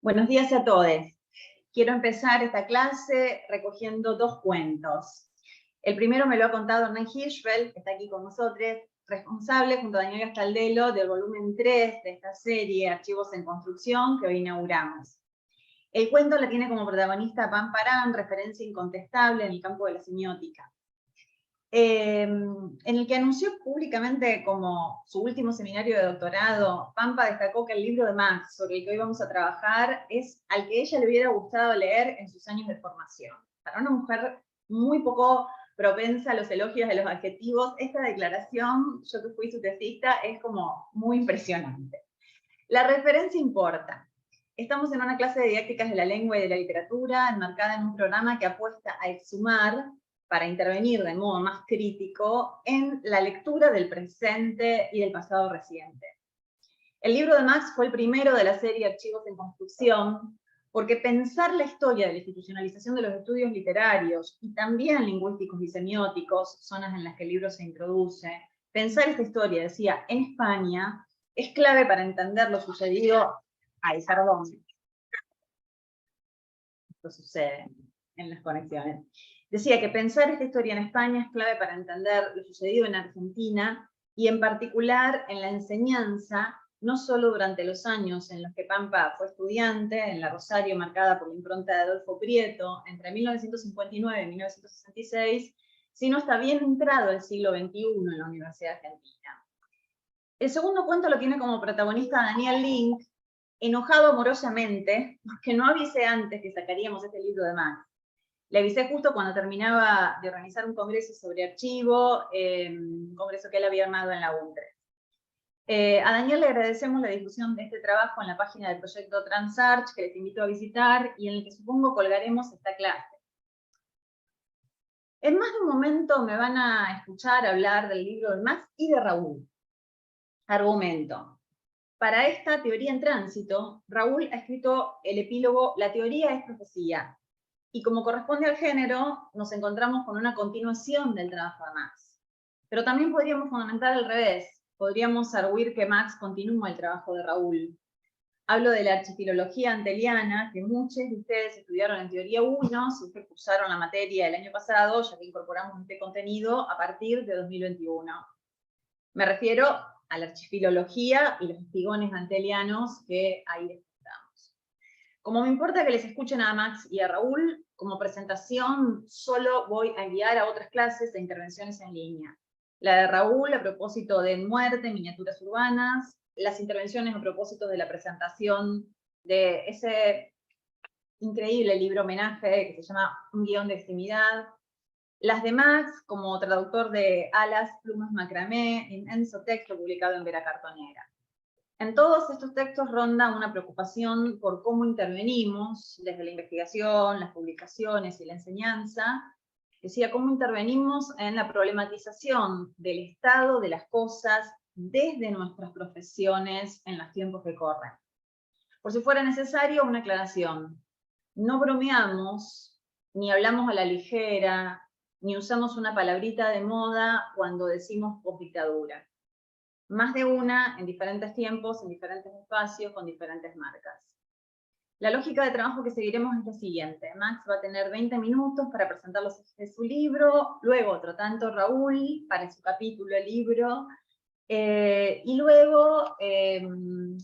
Buenos días a todos. Quiero empezar esta clase recogiendo dos cuentos. El primero me lo ha contado Hernán Hirschfeld, que está aquí con nosotros, responsable junto a Daniel Gastaldelo del volumen 3 de esta serie Archivos en Construcción que hoy inauguramos. El cuento la tiene como protagonista Pam Parán, referencia incontestable en el campo de la semiótica. En el que anunció públicamente como su último seminario de doctorado, Pampa destacó que el libro de Max, sobre el que hoy vamos a trabajar, es al que ella le hubiera gustado leer en sus años de formación. Para una mujer muy poco propensa a los elogios de los adjetivos, esta declaración, yo que fui su tesista, es como muy impresionante. La referencia importa. Estamos en una clase de didácticas de la lengua y de la literatura, enmarcada en un programa que apuesta a exhumar para intervenir de modo más crítico en la lectura del presente y del pasado reciente. El libro de Max fue el primero de la serie Archivos en Construcción, porque pensar la historia de la institucionalización de los estudios literarios y también lingüísticos y semióticos, zonas en las que el libro se introduce, pensar esta historia, decía, en España, es clave para entender lo sucedido. Ay, perdón. Esto sucede en las conexiones. Decía que pensar esta historia en España es clave para entender lo sucedido en Argentina y en particular en la enseñanza, no solo durante los años en los que Pampa fue estudiante, en la Rosario marcada por la impronta de Adolfo Prieto, entre 1959 y 1966, sino hasta bien entrado el siglo XXI en la Universidad Argentina. El segundo cuento lo tiene como protagonista Daniel Link, enojado amorosamente, porque no avisé antes que sacaríamos este libro de Max. Le avisé justo cuando terminaba de organizar un congreso sobre archivo, un congreso que él había armado en la UNTRE. A Daniel le agradecemos la difusión de este trabajo en la página del proyecto Transarch, que les invito a visitar, y en el que supongo colgaremos esta clase. En más de un momento me van a escuchar hablar del libro de Max y de Raúl. Argumento. Para esta teoría en tránsito, Raúl ha escrito el epílogo La teoría es profecía, y como corresponde al género, nos encontramos con una continuación del trabajo de Max. Pero también podríamos fundamentar al revés, podríamos arguir que Max continúa el trabajo de Raúl. Hablo de la archifilología anteliana, que muchos de ustedes estudiaron en teoría 1, si ustedes cursaron la materia el año pasado, ya que incorporamos este contenido a partir de 2021. Me refiero a la archifilología y los espigones antelianos que ahí les contamos. Como me importa que les escuchen a Max y a Raúl, como presentación solo voy a guiar a otras clases de intervenciones en línea. La de Raúl a propósito de muerte, miniaturas urbanas, las intervenciones a propósito de la presentación de ese increíble libro homenaje que se llama Un guión de extimidad, las de Max, como traductor de Alas, Plumas, Macramé, en su texto publicado en Vera Cartonera. En todos estos textos ronda una preocupación por cómo intervenimos, desde la investigación, las publicaciones y la enseñanza, decía cómo intervenimos en la problematización del estado de las cosas desde nuestras profesiones en los tiempos que corren. Por si fuera necesario, una aclaración. No bromeamos, ni hablamos a la ligera, ni usamos una palabrita de moda cuando decimos posdictadura. Más de una, en diferentes tiempos, en diferentes espacios, con diferentes marcas. La lógica de trabajo que seguiremos es la siguiente. Max va a tener 20 minutos para presentar los ejes de su libro, luego otro tanto Raúl para su capítulo el libro, y luego,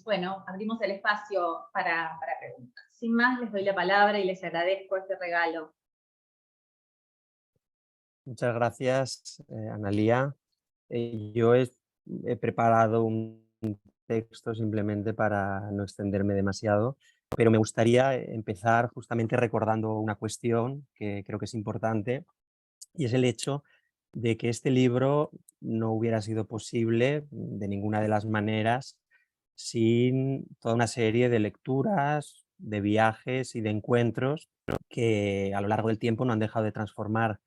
bueno, abrimos el espacio para preguntas. Sin más, les doy la palabra y les agradezco este regalo. Muchas gracias, Analía. Yo he preparado un texto simplemente para no extenderme demasiado, pero me gustaría empezar justamente recordando una cuestión que creo que es importante, y es el hecho de que este libro no hubiera sido posible de ninguna de las maneras sin toda una serie de lecturas, de viajes y de encuentros que a lo largo del tiempo no han dejado de transformar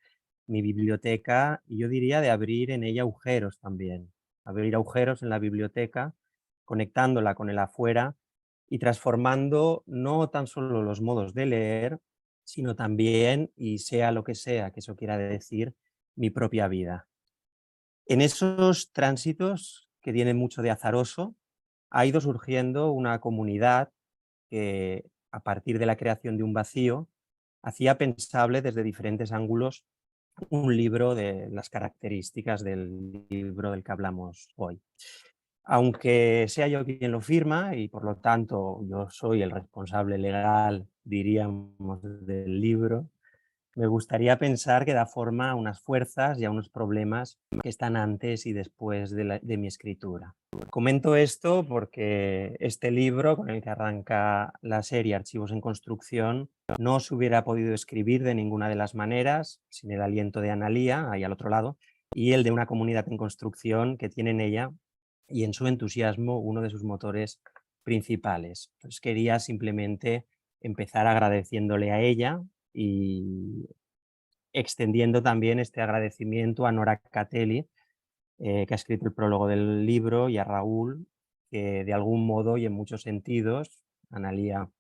mi biblioteca, y yo diría de abrir en ella agujeros también, abrir agujeros en la biblioteca, conectándola con el afuera y transformando no tan solo los modos de leer, sino también, y sea lo que sea que eso quiera decir, mi propia vida. En esos tránsitos, que tienen mucho de azaroso, ha ido surgiendo una comunidad que a partir de la creación de un vacío, hacía pensable desde diferentes ángulos un libro de las características del libro del que hablamos hoy. Aunque sea yo quien lo firma y por lo tanto yo soy el responsable legal, diríamos, del libro, me gustaría pensar que da forma a unas fuerzas y a unos problemas que están antes y después de mi escritura. Comento esto porque este libro, con el que arranca la serie Archivos en Construcción, no se hubiera podido escribir de ninguna de las maneras sin el aliento de Analía, ahí al otro lado, y el de una comunidad en construcción que tiene en ella y en su entusiasmo uno de sus motores principales. Entonces quería simplemente empezar agradeciéndole a ella y extendiendo también este agradecimiento a Nora Catelli, que ha escrito el prólogo del libro, y a Raúl, que de algún modo y en muchos sentidos, Analía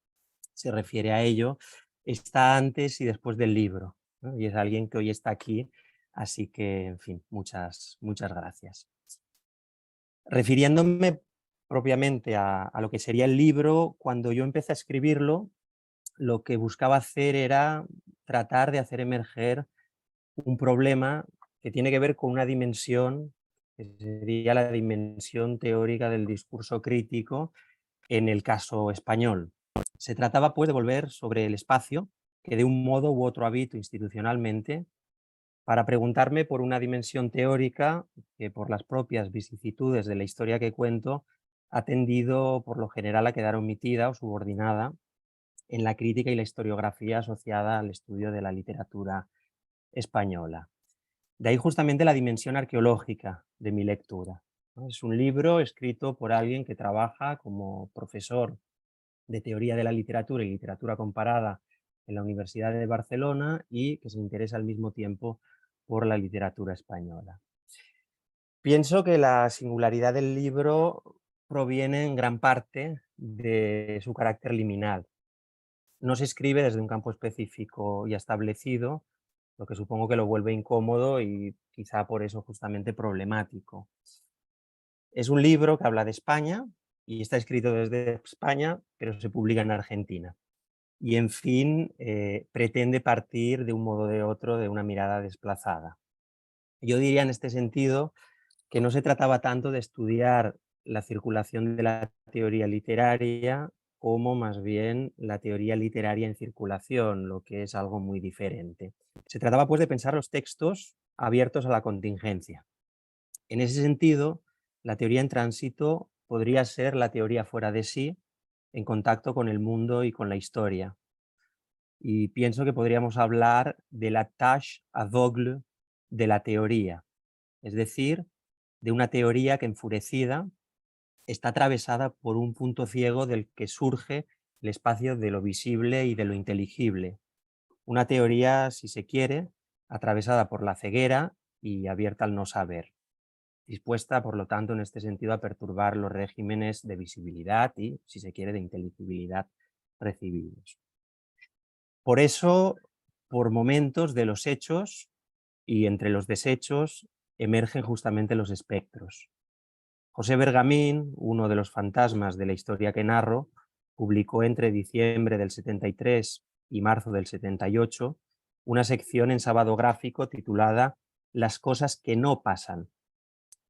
se refiere a ello, está antes y después del libro, ¿no? Y es alguien que hoy está aquí, así que, en fin, muchas gracias. Refiriéndome propiamente a lo que sería el libro, cuando yo empecé a escribirlo, lo que buscaba hacer era tratar de hacer emerger un problema que tiene que ver con una dimensión, que sería la dimensión teórica del discurso crítico en el caso español. Se trataba, pues, de volver sobre el espacio que de un modo u otro habito institucionalmente, para preguntarme por una dimensión teórica que, por las propias vicisitudes de la historia que cuento, ha tendido por lo general a quedar omitida o subordinada en la crítica y la historiografía asociada al estudio de la literatura española. De ahí justamente la dimensión arqueológica de mi lectura, ¿no? Es un libro escrito por alguien que trabaja como profesor de teoría de la literatura y literatura comparada en la Universidad de Barcelona y que se interesa al mismo tiempo por la literatura española. Pienso que la singularidad del libro proviene en gran parte de su carácter liminal. No se escribe desde un campo específico y establecido, lo que supongo que lo vuelve incómodo y quizá por eso justamente problemático. Es un libro que habla de España y está escrito desde España, pero se publica en Argentina. Y en fin, pretende partir de un modo o de otro de una mirada desplazada. Yo diría en este sentido que no se trataba tanto de estudiar la circulación de la teoría literaria como más bien la teoría literaria en circulación, lo que es algo muy diferente. Se trataba pues de pensar los textos abiertos a la contingencia. En ese sentido, la teoría en tránsito podría ser la teoría fuera de sí, en contacto con el mundo y con la historia. Y pienso que podríamos hablar de la tâche aveugle de la teoría, es decir, de una teoría que, enfurecida, está atravesada por un punto ciego del que surge el espacio de lo visible y de lo inteligible. Una teoría, si se quiere, atravesada por la ceguera y abierta al no saber, dispuesta, por lo tanto, en este sentido, a perturbar los regímenes de visibilidad y, si se quiere, de inteligibilidad recibidos. Por eso, por momentos de los hechos y entre los desechos, emergen justamente los espectros. José Bergamín, uno de los fantasmas de la historia que narro, publicó entre diciembre del 73 y marzo del 78 una sección en Sábado Gráfico titulada Las cosas que no pasan.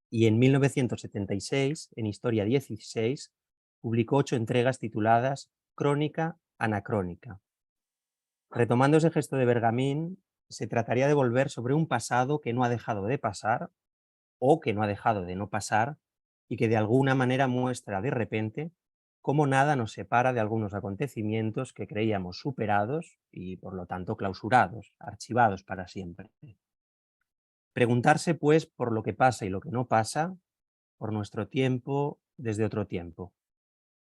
Y en 1976, en Historia 16, publicó 8 entregas tituladas Crónica Anacrónica. Retomando ese gesto de Bergamín, se trataría de volver sobre un pasado que no ha dejado de pasar o que no ha dejado de no pasar y que de alguna manera muestra de repente cómo nada nos separa de algunos acontecimientos que creíamos superados y por lo tanto clausurados, archivados para siempre. Preguntarse pues por lo que pasa y lo que no pasa, por nuestro tiempo desde otro tiempo.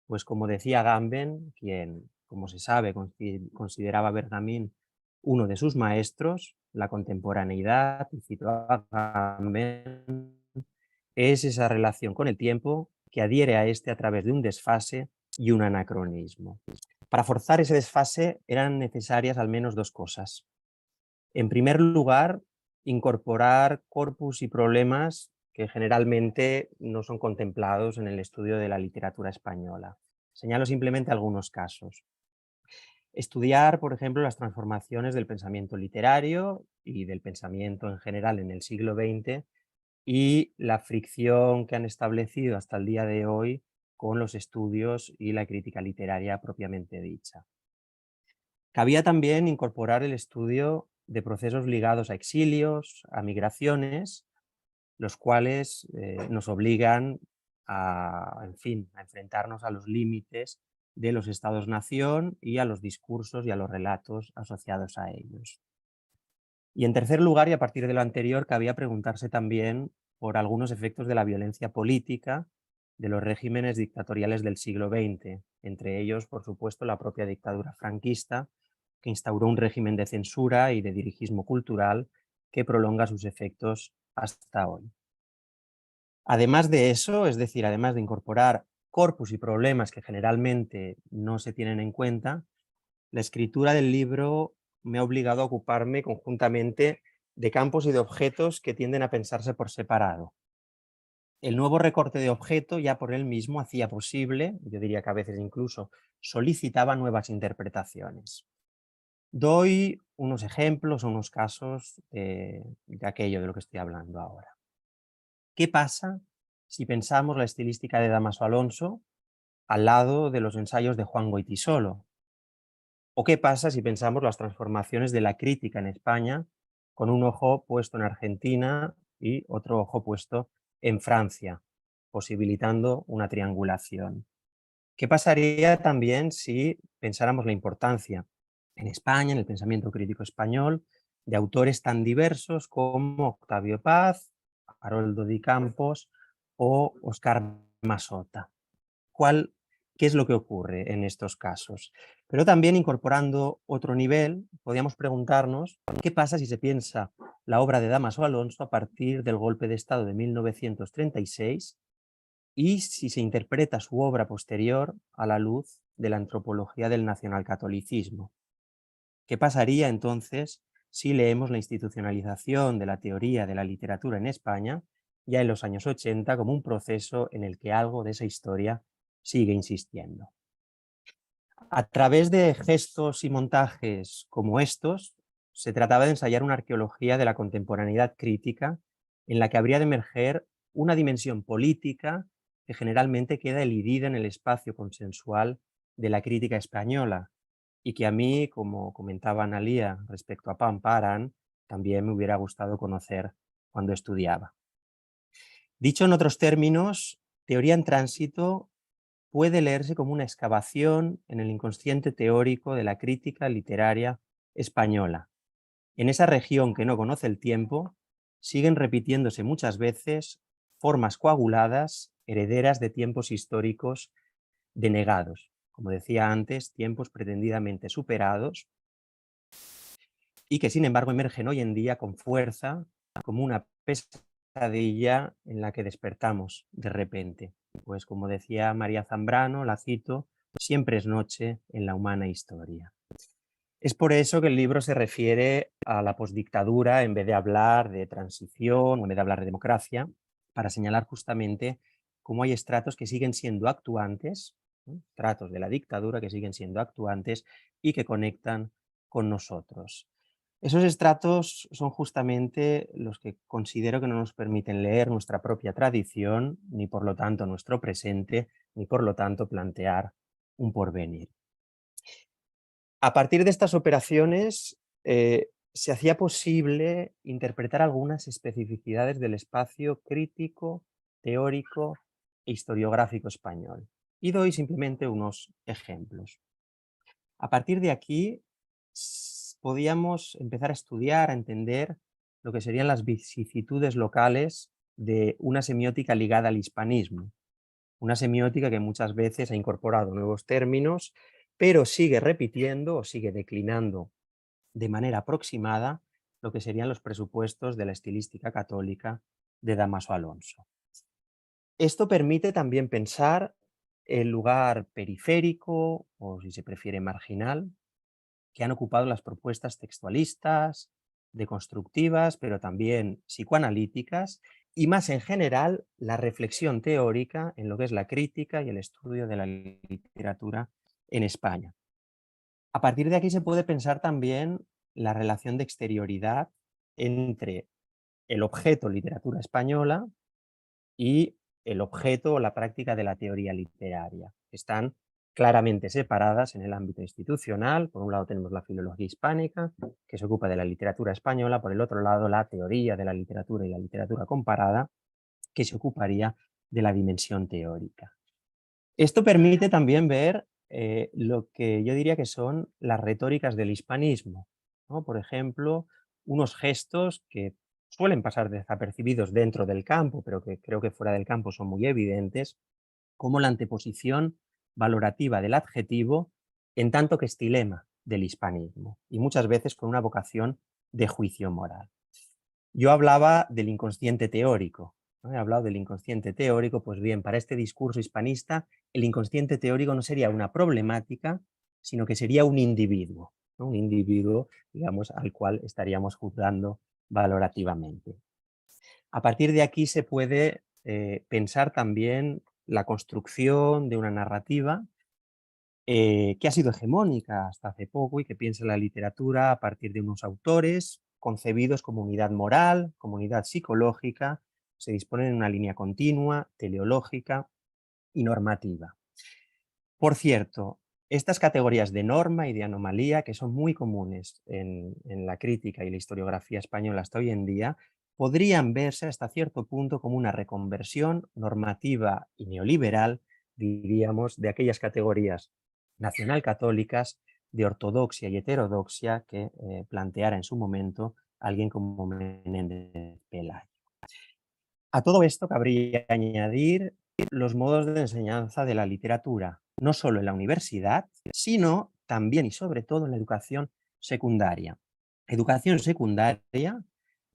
Pues como decía Gamben, quien, como se sabe, consideraba a Bergamín uno de sus maestros, la contemporaneidad, y citó a Gamben, es esa relación con el tiempo que adhiere a este a través de un desfase y un anacronismo. Para forzar ese desfase eran necesarias al menos 2 cosas. En primer lugar, incorporar corpus y problemas que generalmente no son contemplados en el estudio de la literatura española. Señalo simplemente algunos casos. Estudiar, por ejemplo, las transformaciones del pensamiento literario y del pensamiento en general en el siglo XX y la fricción que han establecido hasta el día de hoy con los estudios y la crítica literaria propiamente dicha. Cabía también incorporar el estudio de procesos ligados a exilios, a migraciones, los cuales nos obligan en fin, a enfrentarnos a los límites de los estados-nación y a los discursos y a los relatos asociados a ellos. Y en tercer lugar, y a partir de lo anterior, cabía preguntarse también por algunos efectos de la violencia política de los regímenes dictatoriales del siglo XX, entre ellos, por supuesto, la propia dictadura franquista, que instauró un régimen de censura y de dirigismo cultural que prolonga sus efectos hasta hoy. Además de eso, es decir, además de incorporar corpus y problemas que generalmente no se tienen en cuenta, la escritura del libro me ha obligado a ocuparme conjuntamente de campos y de objetos que tienden a pensarse por separado. El nuevo recorte de objeto ya por él mismo hacía posible, yo diría que a veces incluso solicitaba nuevas interpretaciones. Doy unos ejemplos o unos casos de aquello de lo que estoy hablando ahora. ¿Qué pasa si pensamos la estilística de Dámaso Alonso al lado de los ensayos de Juan Goytisolo? ¿O qué pasa si pensamos las transformaciones de la crítica en España con un ojo puesto en Argentina y otro ojo puesto en Francia, posibilitando una triangulación? ¿Qué pasaría también si pensáramos la importancia en España, en el pensamiento crítico español, de autores tan diversos como Octavio Paz, Haroldo Di Campos o Óscar Masota? ¿Qué es lo que ocurre en estos casos? Pero también incorporando otro nivel, podríamos preguntarnos qué pasa si se piensa la obra de Dámaso Alonso a partir del golpe de Estado de 1936 y si se interpreta su obra posterior a la luz de la antropología del nacionalcatolicismo. ¿Qué pasaría entonces si leemos la institucionalización de la teoría de la literatura en España ya en los años 80 como un proceso en el que algo de esa historia sigue insistiendo? A través de gestos y montajes como estos, se trataba de ensayar una arqueología de la contemporaneidad crítica en la que habría de emerger una dimensión política que generalmente queda elidida en el espacio consensual de la crítica española y que a mí, como comentaba Analía respecto a Pampa Arán, también me hubiera gustado conocer cuando estudiaba. Dicho en otros términos, teoría en tránsito puede leerse como una excavación en el inconsciente teórico de la crítica literaria española. En esa región que no conoce el tiempo, siguen repitiéndose muchas veces formas coaguladas, herederas de tiempos históricos denegados, como decía antes, tiempos pretendidamente superados y que sin embargo emergen hoy en día con fuerza como una pesadilla en la que despertamos de repente. Pues como decía María Zambrano, la cito, siempre es noche en la humana historia. Es por eso que el libro se refiere a la posdictadura en vez de hablar de transición o en vez de hablar de democracia, para señalar justamente cómo hay estratos que siguen siendo actuantes, ¿no? Estratos de la dictadura que siguen siendo actuantes y que conectan con nosotros. Esos estratos son justamente los que considero que no nos permiten leer nuestra propia tradición, ni por lo tanto nuestro presente, ni por lo tanto plantear un porvenir. A partir de estas operaciones se hacía posible interpretar algunas especificidades del espacio crítico, teórico e historiográfico español. Y doy simplemente unos ejemplos. A partir de aquí podíamos empezar a estudiar, a entender lo que serían las vicisitudes locales de una semiótica ligada al hispanismo. Una semiótica que muchas veces ha incorporado nuevos términos, pero sigue repitiendo o sigue declinando de manera aproximada lo que serían los presupuestos de la estilística católica de Dámaso Alonso. Esto permite también pensar el lugar periférico, o si se prefiere marginal, que han ocupado las propuestas textualistas, deconstructivas, pero también psicoanalíticas, y más en general la reflexión teórica en lo que es la crítica y el estudio de la literatura en España. A partir de aquí se puede pensar también la relación de exterioridad entre el objeto literatura española y el objeto o la práctica de la teoría literaria. Están claramente separadas en el ámbito institucional. Por un lado tenemos la filología hispánica, que se ocupa de la literatura española, por el otro lado la teoría de la literatura y la literatura comparada, que se ocuparía de la dimensión teórica. Esto permite también ver lo que yo diría que son las retóricas del hispanismo, ¿no? Por ejemplo, unos gestos que suelen pasar desapercibidos dentro del campo, pero que creo que fuera del campo son muy evidentes, como la anteposición valorativa del adjetivo en tanto que estilema del hispanismo, y muchas veces con una vocación de juicio moral. Yo hablaba del inconsciente teórico, ¿no? He hablado del inconsciente teórico, pues bien, para este discurso hispanista, el inconsciente teórico no sería una problemática, sino que sería un individuo, ¿no? Un individuo, digamos, al cual estaríamos juzgando valorativamente. A partir de aquí se puede pensar también la construcción de una narrativa que ha sido hegemónica hasta hace poco y que piensa la literatura a partir de unos autores concebidos como unidad moral, como unidad psicológica, se disponen en una línea continua, teleológica y normativa. Por cierto, estas categorías de norma y de anomalía, que son muy comunes en la crítica y la historiografía española hasta hoy en día, podrían verse hasta cierto punto como una reconversión normativa y neoliberal, diríamos, de aquellas categorías nacionalcatólicas de ortodoxia y heterodoxia que planteara en su momento alguien como Menéndez Pelayo. A todo esto cabría añadir los modos de enseñanza de la literatura, no solo en la universidad, sino también y sobre todo en la educación secundaria. Educación secundaria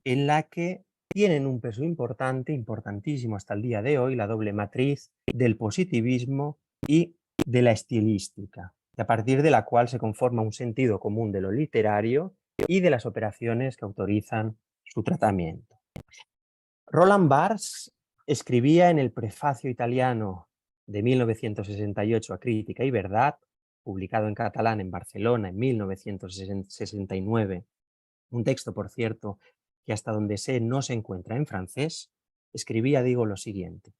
en la que tienen un peso importante, importantísimo hasta el día de hoy, la doble matriz del positivismo y de la estilística, a partir de la cual se conforma un sentido común de lo literario y de las operaciones que autorizan su tratamiento. Roland Barthes escribía en el prefacio italiano de 1968 a Crítica y Verdad, publicado en catalán en Barcelona en 1969, un texto, por cierto, que hasta donde sé no se encuentra en francés, escribía, digo, lo siguiente: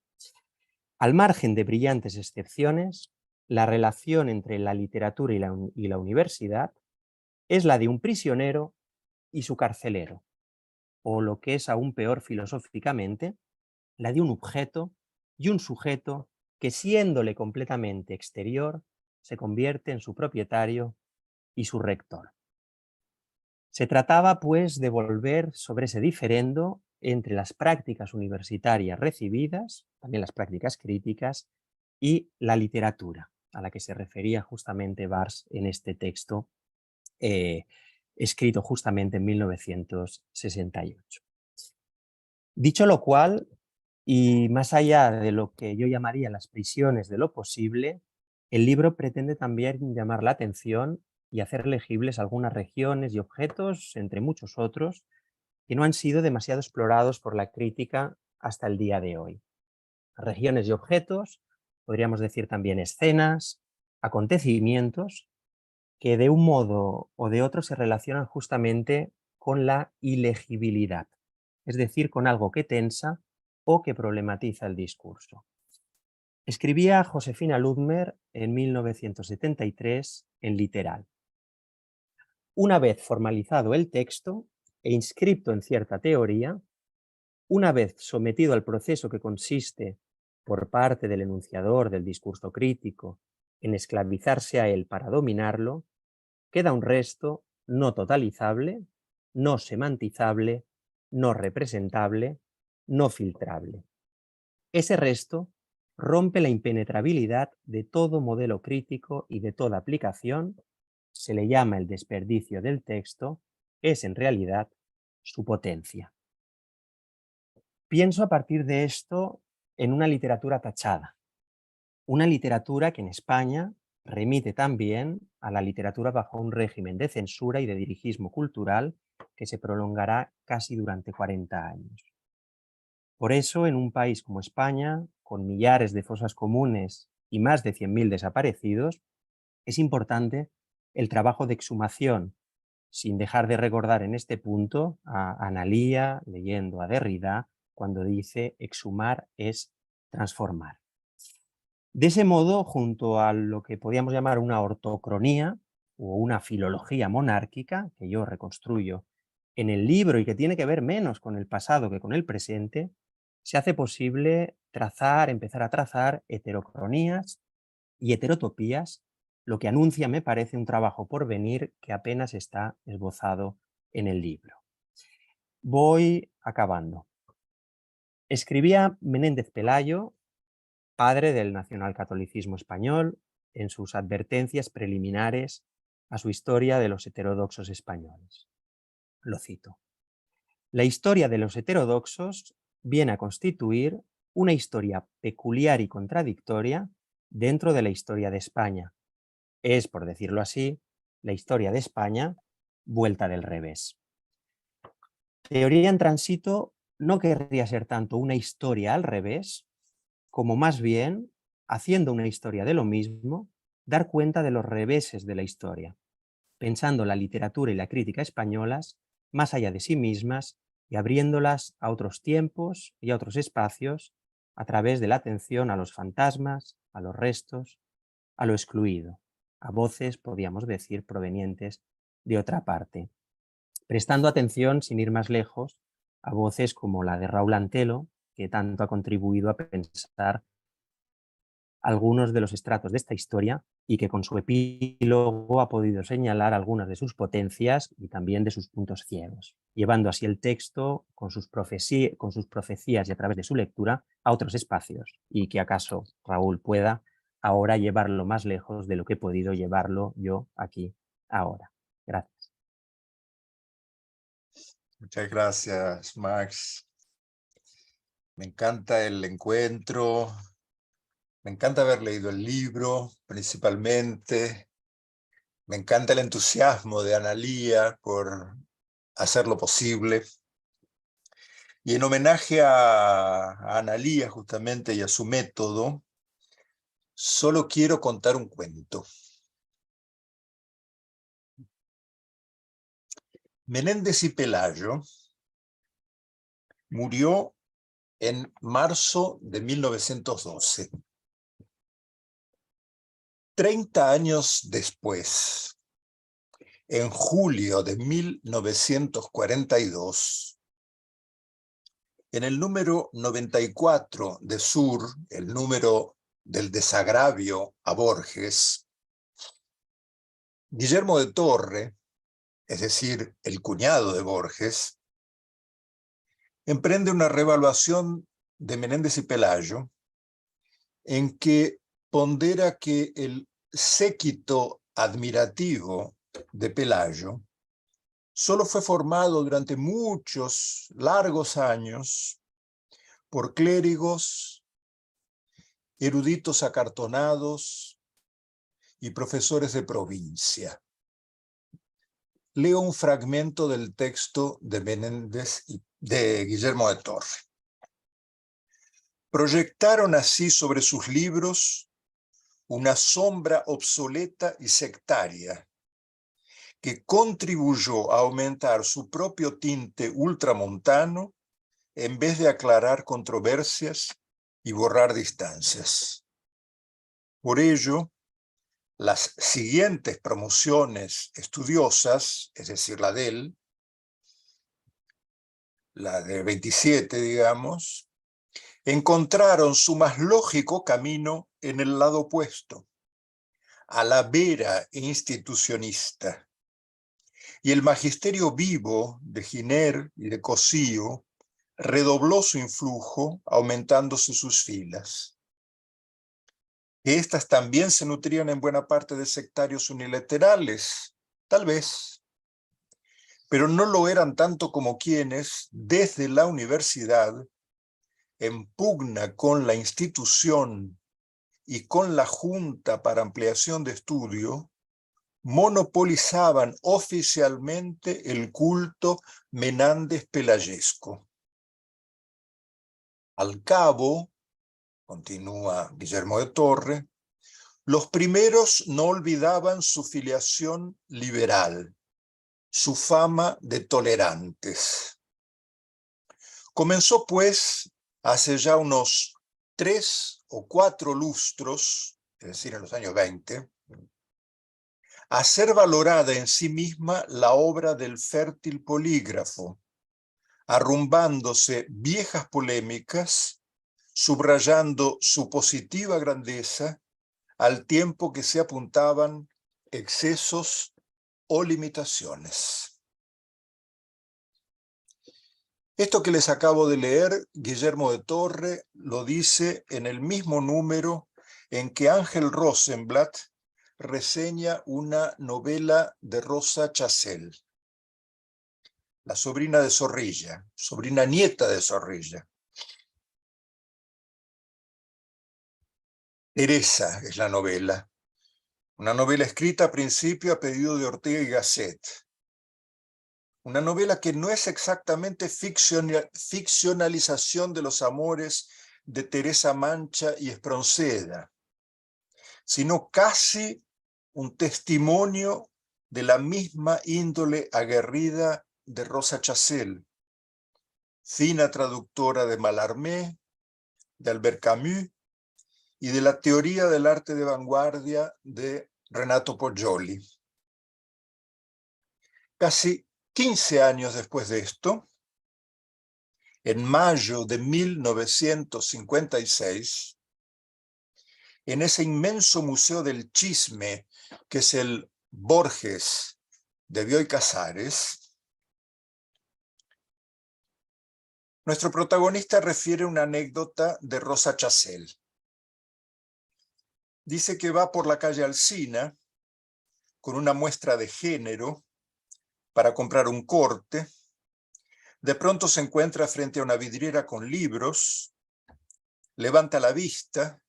al margen de brillantes excepciones, la relación entre la literatura y la universidad es la de un prisionero y su carcelero, o lo que es aún peor filosóficamente, la de un objeto y un sujeto que, siéndole completamente exterior, se convierte en su propietario y su rector. Se trataba, pues, de volver sobre ese diferendo entre las prácticas universitarias recibidas, también las prácticas críticas, y la literatura, a la que se refería justamente Barthes en este texto, escrito justamente en 1968. Dicho lo cual, y más allá de lo que yo llamaría las prisiones de lo posible, el libro pretende también llamar la atención y hacer legibles algunas regiones y objetos, entre muchos otros, que no han sido demasiado explorados por la crítica hasta el día de hoy. Regiones y objetos, podríamos decir también escenas, acontecimientos, que de un modo o de otro se relacionan justamente con la ilegibilidad, es decir, con algo que tensa o que problematiza el discurso. Escribía Josefina Ludmer en 1973 en Literal. Una vez formalizado el texto e inscripto en cierta teoría, una vez sometido al proceso que consiste por parte del enunciador del discurso crítico en esclavizarse a él para dominarlo, queda un resto no totalizable, no semantizable, no representable, no filtrable. Ese resto rompe la impenetrabilidad de todo modelo crítico y de toda aplicación, se le llama el desperdicio del texto, es en realidad su potencia. Pienso a partir de esto en una literatura tachada, una literatura que en España remite también a la literatura bajo un régimen de censura y de dirigismo cultural que se prolongará casi durante 40 años. Por eso, en un país como España, con millares de fosas comunes y más de 100.000 desaparecidos, es importante el trabajo de exhumación, sin dejar de recordar en este punto a Analía, leyendo a Derrida, cuando dice exhumar es transformar. De ese modo, junto a lo que podríamos llamar una ortocronía o una filología monárquica, que yo reconstruyo en el libro y que tiene que ver menos con el pasado que con el presente, se hace posible empezar a trazar heterocronías y heterotopías, lo que anuncia, me parece, un trabajo por venir que apenas está esbozado en el libro. Voy acabando. Escribía Menéndez Pelayo, padre del nacionalcatolicismo español, en sus advertencias preliminares a su historia de los heterodoxos españoles. Lo cito. La historia de los heterodoxos viene a constituir una historia peculiar y contradictoria dentro de la historia de España. Es, por decirlo así, la historia de España vuelta del revés. Teoría en tránsito no querría ser tanto una historia al revés, como más bien, haciendo una historia de lo mismo, dar cuenta de los reveses de la historia, pensando la literatura y la crítica españolas más allá de sí mismas y abriéndolas a otros tiempos y a otros espacios a través de la atención a los fantasmas, a los restos, a lo excluido, a voces, podríamos decir, provenientes de otra parte, prestando atención, sin ir más lejos, a voces como la de Raúl Antelo, que tanto ha contribuido a pensar algunos de los estratos de esta historia y que con su epílogo ha podido señalar algunas de sus potencias y también de sus puntos ciegos, llevando así el texto con sus profecías y a través de su lectura a otros espacios, y que acaso Raúl pueda ahora llevarlo más lejos de lo que he podido llevarlo yo aquí ahora. Gracias. Muchas gracias, Max. Me encanta el encuentro, me encanta haber leído el libro, principalmente. Me encanta el entusiasmo de Analía por hacerlo posible. Y en homenaje a Analía, justamente, y a su método, solo quiero contar un cuento. Menéndez y Pelayo murió en marzo de 1912. 30 años después, en julio de 1942, en el número 94 de Sur, el número del desagravio a Borges, Guillermo de Torre, es decir, el cuñado de Borges, emprende una reevaluación de Menéndez y Pelayo en que pondera que el séquito admirativo de Pelayo solo fue formado durante muchos largos años por clérigos, eruditos acartonados y profesores de provincia. Leo un fragmento del texto de Menéndez y de Guillermo de Torre. Proyectaron así sobre sus libros una sombra obsoleta y sectaria que contribuyó a aumentar su propio tinte ultramontano en vez de aclarar controversias y borrar distancias. Por ello, las siguientes promociones estudiosas, es decir, la de él, la de 27, digamos, encontraron su más lógico camino en el lado opuesto, a la vera institucionista. Y el magisterio vivo de Giner y de Cosío redobló su influjo, aumentándose sus filas. Que éstas también se nutrían en buena parte de sectarios unilaterales, tal vez, pero no lo eran tanto como quienes, desde la universidad, en pugna con la institución y con la Junta para Ampliación de Estudio, monopolizaban oficialmente el culto menández-pelayesco. Al cabo, continúa Guillermo de Torre, Los primeros no olvidaban su filiación liberal, su fama de tolerantes. Comenzó, pues, hace ya unos 3 o 4 lustros, es decir, en los años 20, a ser valorada en sí misma la obra del fértil polígrafo, arrumbándose viejas polémicas, subrayando su positiva grandeza, al tiempo que se apuntaban excesos o limitaciones. Esto que les acabo de leer, Guillermo de Torre lo dice en el mismo número en que Ángel Rosenblatt reseña una novela de Rosa Chazelle, la sobrina de Zorrilla, sobrina nieta de Zorrilla. Teresa es la novela, una novela escrita a principio a pedido de Ortega y Gasset. Una novela que no es exactamente ficcionalización de los amores de Teresa Mancha y Espronceda, sino casi un testimonio de la misma índole aguerrida de Rosa Chazelle, fina traductora de Mallarmé, de Albert Camus y de la teoría del arte de vanguardia de Renato Poggioli. Casi 15 años después de esto, en mayo de 1956, en ese inmenso museo del chisme que es el Borges de Bioy Casares, nuestro protagonista refiere una anécdota de Rosa Chazelle. Dice que va por la calle Alsina con una muestra de género para comprar un corte. De pronto se encuentra frente a una vidriera con libros, levanta la vista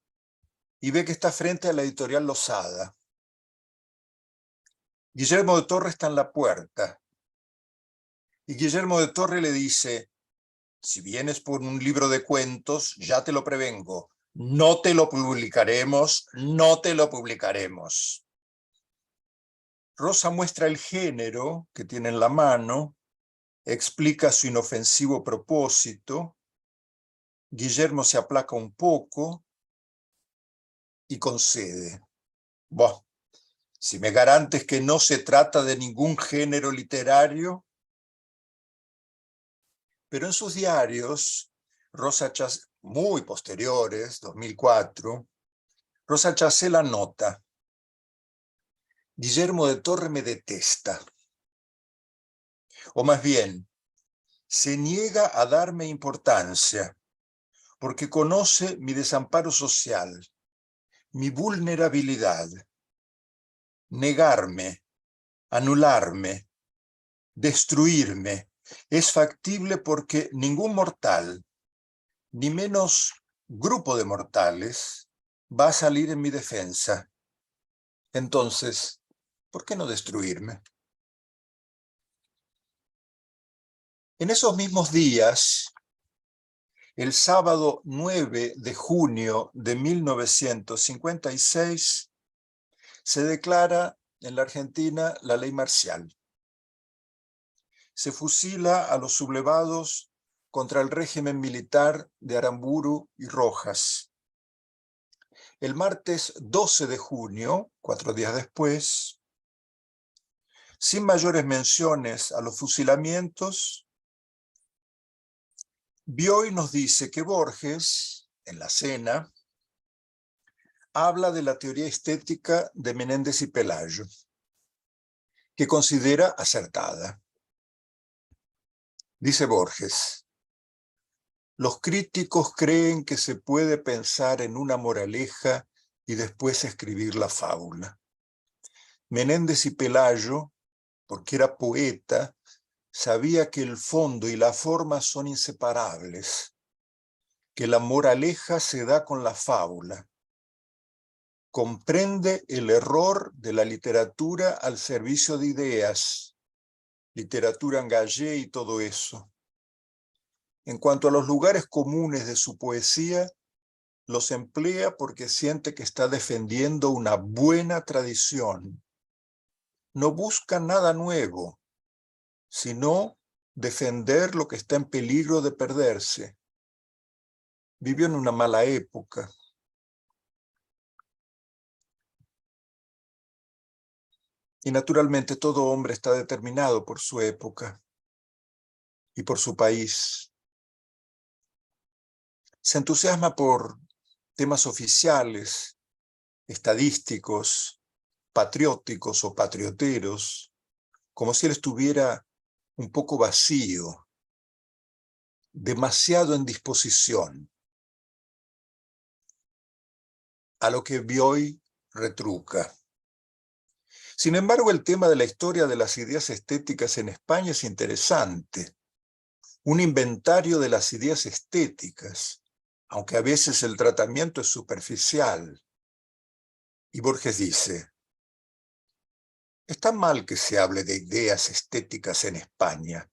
y ve que está frente a la editorial Losada. Guillermo de Torre está en la puerta. Y Guillermo de Torre le dice: si vienes por un libro de cuentos, ya te lo prevengo, no te lo publicaremos, no te lo publicaremos. Rosa muestra el género que tiene en la mano, explica su inofensivo propósito. Guillermo se aplaca un poco y concede. Bueno, si me garantes que no se trata de ningún género literario. Pero en sus diarios, muy posteriores, 2004, Rosa Chazelle anota: Guillermo de Torre me detesta. O más bien, se niega a darme importancia, porque conoce mi desamparo social, mi vulnerabilidad. Negarme, anularme, destruirme, es factible porque ningún mortal, ni menos grupo de mortales, va a salir en mi defensa. Entonces, ¿por qué no destruirme? En esos mismos días, el sábado 9 de junio de 1956, se declara en la Argentina la ley marcial. Se fusila a los sublevados contra el régimen militar de Aramburu y Rojas. El martes 12 de junio, 4 días después, sin mayores menciones a los fusilamientos, Bioy nos dice que Borges, en la cena, habla de la teoría estética de Menéndez y Pelayo, que considera acertada. Dice Borges: los críticos creen que se puede pensar en una moraleja y después escribir la fábula. Menéndez y Pelayo, porque era poeta, sabía que el fondo y la forma son inseparables, que la moraleja se da con la fábula. Comprende el error de la literatura al servicio de ideas, literatura engagée y todo eso. En cuanto a los lugares comunes de su poesía, los emplea porque siente que está defendiendo una buena tradición. No busca nada nuevo, sino defender lo que está en peligro de perderse. Vivió en una mala época. Y naturalmente todo hombre está determinado por su época y por su país. Se entusiasma por temas oficiales, estadísticos, patrióticos o patrioteros, como si él estuviera un poco vacío, demasiado en disposición. A lo que Bioy retruca. Sin embargo, el tema de la historia de las ideas estéticas en España es interesante. Un inventario de las ideas estéticas, aunque a veces el tratamiento es superficial. Y Borges dice, está mal que se hable de ideas estéticas en España,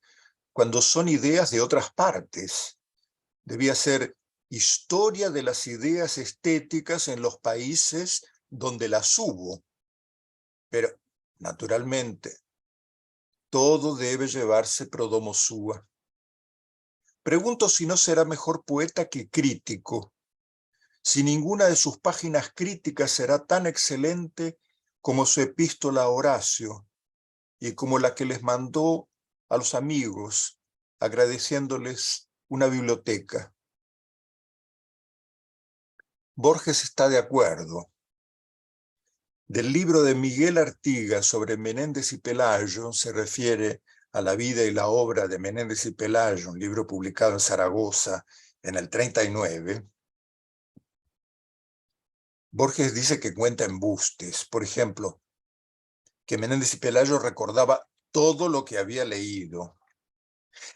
cuando son ideas de otras partes. Debía ser historia de las ideas estéticas en los países donde las hubo. Pero, naturalmente, todo debe llevarse pro domo sua. Pregunto si no será mejor poeta que crítico, si ninguna de sus páginas críticas será tan excelente como su epístola a Horacio y como la que les mandó a los amigos, agradeciéndoles una biblioteca. Borges está de acuerdo. Del libro de Miguel Artigas sobre Menéndez y Pelayo se refiere a la vida y la obra de Menéndez y Pelayo, un libro publicado en Zaragoza en el 39. Borges dice que cuenta embustes, por ejemplo, que Menéndez y Pelayo recordaba todo lo que había leído,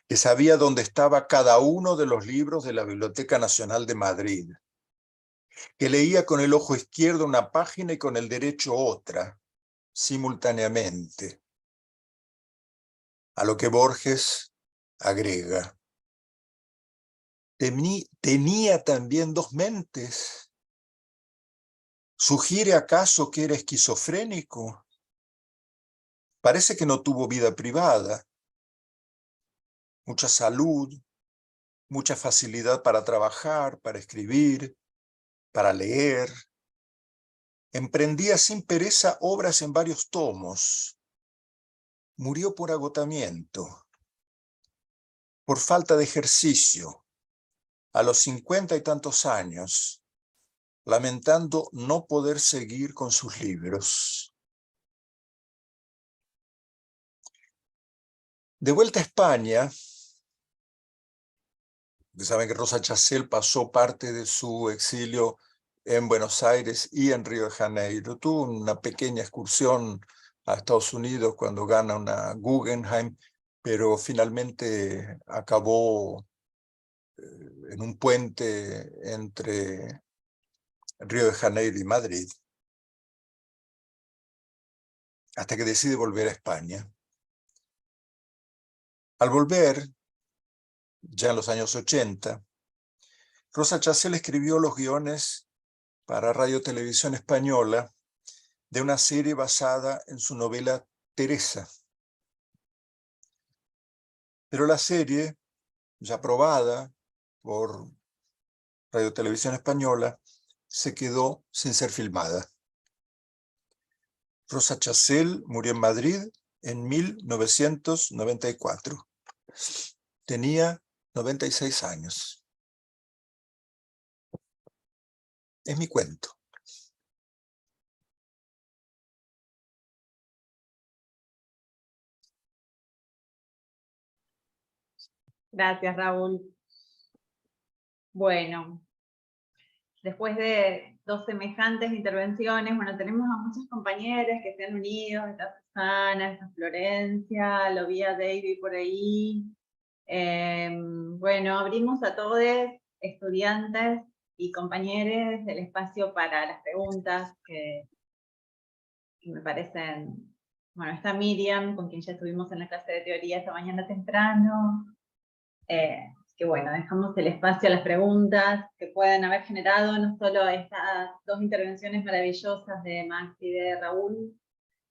que sabía dónde estaba cada uno de los libros de la Biblioteca Nacional de Madrid, que leía con el ojo izquierdo una página y con el derecho otra, simultáneamente. A lo que Borges agrega, ¿tenía también dos mentes? ¿Sugiere acaso que era esquizofrénico? Parece que no tuvo vida privada, mucha salud, mucha facilidad para trabajar, para escribir, para leer. Emprendía sin pereza obras en varios tomos. Murió por agotamiento, por falta de ejercicio, a los 50 y tantos años, lamentando no poder seguir con sus libros. De vuelta a España, saben que Rosa Chacel pasó parte de su exilio en Buenos Aires y en Río de Janeiro. Tuvo una pequeña excursión a Estados Unidos cuando gana una Guggenheim, pero finalmente acabó en un puente entre Río de Janeiro y Madrid, hasta que decide volver a España. Al volver, ya en los años 80, Rosa Chacel escribió los guiones para Radio Televisión Española de una serie basada en su novela Teresa. Pero la serie, ya aprobada por Radio Televisión Española, se quedó sin ser filmada. Rosa Chacel murió en Madrid en 1994. Tenía 96 años. Es mi cuento. Gracias, Raúl. Bueno, después de dos semejantes intervenciones, bueno, tenemos a muchos compañeros que se han unido, está Susana, está Florencia, lo vi a David por ahí. Bueno, abrimos a todos, estudiantes y compañeros, el espacio para las preguntas que me parecen... Bueno, está Miriam, con quien ya estuvimos en la clase de teoría esta mañana temprano. Que que bueno, dejamos el espacio a las preguntas que pueden haber generado no solo estas dos intervenciones maravillosas de Max y de Raúl,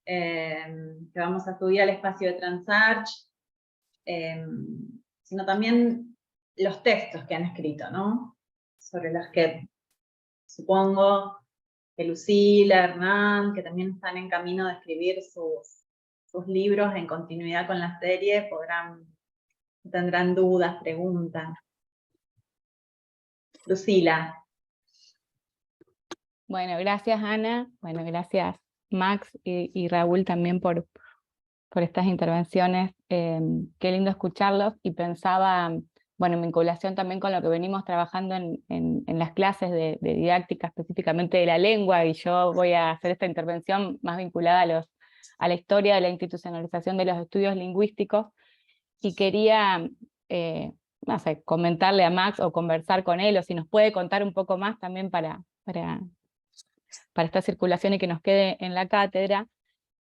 que vamos a subir al espacio de Transarch, sino también los textos que han escrito, ¿no? Sobre los que supongo que Lucila, Hernán, que también están en camino de escribir sus libros en continuidad con la serie, tendrán dudas, preguntas. Lucila. Bueno, gracias Ana, bueno, gracias Max y Raúl también por estas intervenciones. Qué lindo escucharlos, y pensaba, bueno, en vinculación también con lo que venimos trabajando en las clases de didáctica específicamente de la lengua, y yo voy a hacer esta intervención más vinculada a la historia de la institucionalización de los estudios lingüísticos, y quería, no sé, comentarle a Max o conversar con él, o si nos puede contar un poco más también para esta circulación y que nos quede en la cátedra,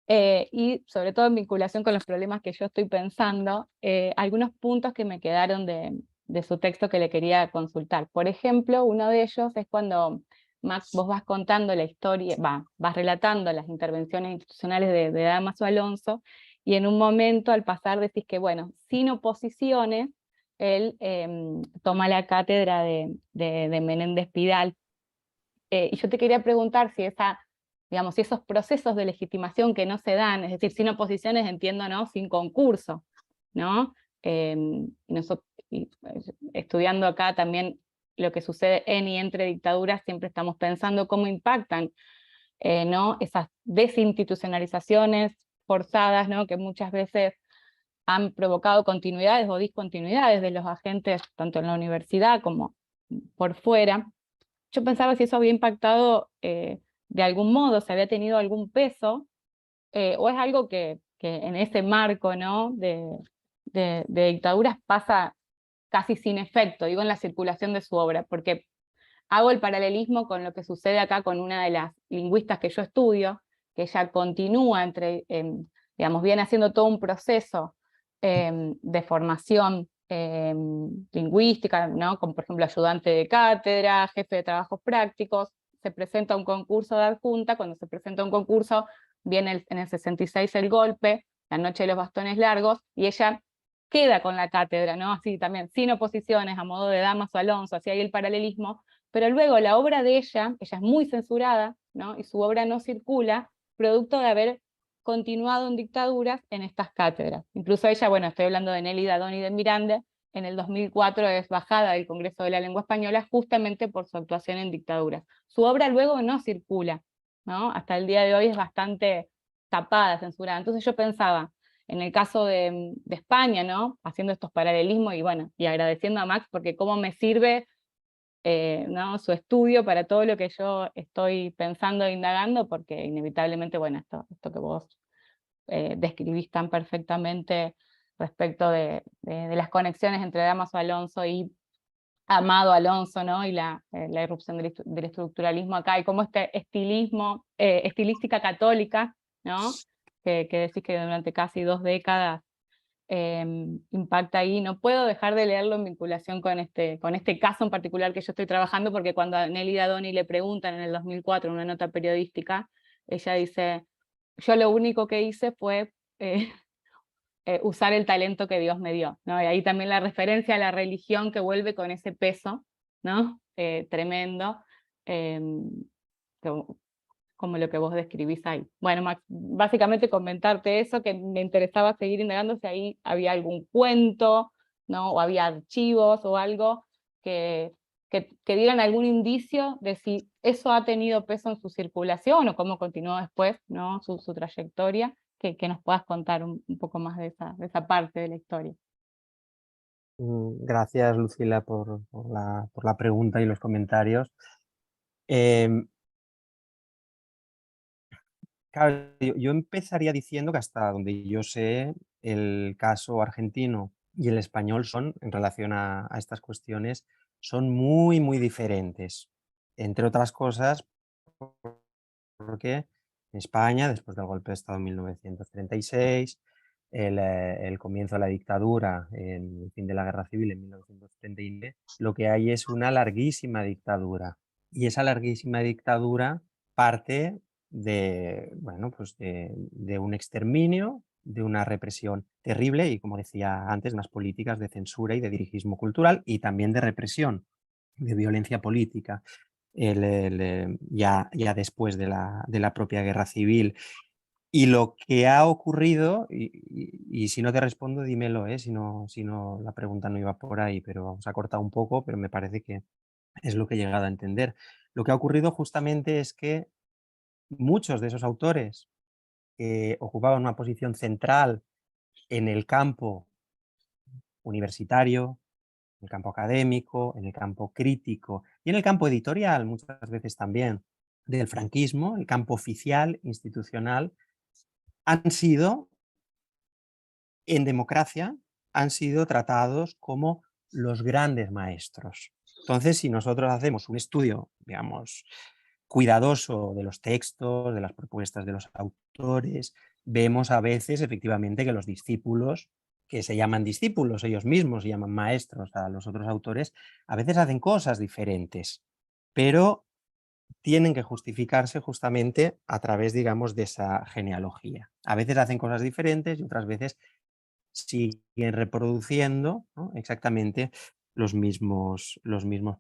y sobre todo en vinculación con los problemas que yo estoy pensando, algunos puntos que me quedaron de su texto que le quería consultar. Por ejemplo, uno de ellos es cuando, Max, vos vas contando la historia, vas relatando las intervenciones institucionales de Dámaso Alonso, y en un momento al pasar decís que, bueno, sin oposiciones, él toma la cátedra de Menéndez Pidal. Y yo te quería preguntar si si esos procesos de legitimación que no se dan, es decir, sin oposiciones, entiendo, ¿no? Sin concurso, ¿no? Estudiando acá también lo que sucede en y entre dictaduras, siempre estamos pensando cómo impactan, ¿no? Esas desinstitucionalizaciones forzadas, ¿no? Que muchas veces han provocado continuidades o discontinuidades de los agentes, tanto en la universidad como por fuera. Yo pensaba si eso había impactado de algún modo, si había tenido algún peso, o es algo que en ese marco, ¿no? de dictaduras pasa casi sin efecto, digo en la circulación de su obra, porque hago el paralelismo con lo que sucede acá con una de las lingüistas que yo estudio, que ella continúa digamos, viene haciendo todo un proceso de formación lingüística, ¿no? Como por ejemplo ayudante de cátedra, jefe de trabajos prácticos. Se presenta a un concurso de adjunta. Cuando se presenta a un concurso viene en el 66 el golpe, la noche de los bastones largos, y ella queda con la cátedra, ¿no? Así también, sin oposiciones, a modo de Dámaso Alonso, así hay el paralelismo, pero luego la obra de ella es muy censurada, ¿no? Y su obra no circula, producto de haber continuado en dictaduras en estas cátedras. Incluso ella, bueno, estoy hablando de Nelly Dadoni de Miranda, en el 2004 es bajada del Congreso de la Lengua Española justamente por su actuación en dictaduras. Su obra luego no circula, ¿no? Hasta el día de hoy es bastante tapada, censurada. Entonces yo pensaba, en el caso de España, ¿no? Haciendo estos paralelismos, y bueno, y agradeciendo a Max porque cómo me sirve ¿no? su estudio para todo lo que yo estoy pensando e indagando, porque inevitablemente, bueno, esto que vos describís tan perfectamente respecto de las conexiones entre Dámaso Alonso y Amado Alonso, ¿no? Y la irrupción del estructuralismo acá, y cómo este estilística católica, ¿no? Que decís que durante casi 2 décadas impacta ahí. No puedo dejar de leerlo en vinculación con este caso en particular que yo estoy trabajando, porque cuando a Nelly Dadoni le preguntan en el 2004 en una nota periodística, ella dice, yo lo único que hice fue usar el talento que Dios me dio, ¿no? Y ahí también la referencia a la religión que vuelve con ese peso, ¿no? Tremendo, como lo que vos describís ahí. Bueno, Max, básicamente comentarte eso, que me interesaba seguir indagando si ahí había algún cuento, ¿no? O había archivos o algo que dieran algún indicio de si eso ha tenido peso en su circulación o cómo continuó después, ¿no? su trayectoria, que nos puedas contar un poco más de esa parte de la historia. Gracias, Lucila, por la pregunta y los comentarios. Claro, yo empezaría diciendo que hasta donde yo sé, el caso argentino y el español son, en relación a estas cuestiones, son muy, muy diferentes. Entre otras cosas, porque en España, después del golpe de Estado en 1936, el comienzo de la dictadura, en el fin de la Guerra Civil en 1939, lo que hay es una larguísima dictadura. Y esa larguísima dictadura parte de, bueno, pues de un exterminio, de una represión terrible y, como decía antes, unas políticas de censura y de dirigismo cultural y también de represión, de violencia política, ya después de la propia Guerra Civil. Y lo que ha ocurrido, y si no te respondo, dímelo, si no la pregunta no iba por ahí, pero vamos a cortar un poco, pero me parece que es lo que he llegado a entender. Lo que ha ocurrido justamente es que muchos de esos autores que ocupaban una posición central en el campo universitario, en el campo académico, en el campo crítico y en el campo editorial, muchas veces también, del franquismo, el campo oficial, institucional, han sido, en democracia, han sido tratados como los grandes maestros. Entonces, si nosotros hacemos un estudio, digamos, cuidadoso de los textos, de las propuestas de los autores, vemos a veces efectivamente que los discípulos, que se llaman discípulos ellos mismos, se llaman maestros a los otros autores, a veces hacen cosas diferentes, pero tienen que justificarse justamente a través, digamos, de esa genealogía. A veces hacen cosas diferentes y otras veces siguen reproduciendo, ¿no?, exactamente los mismos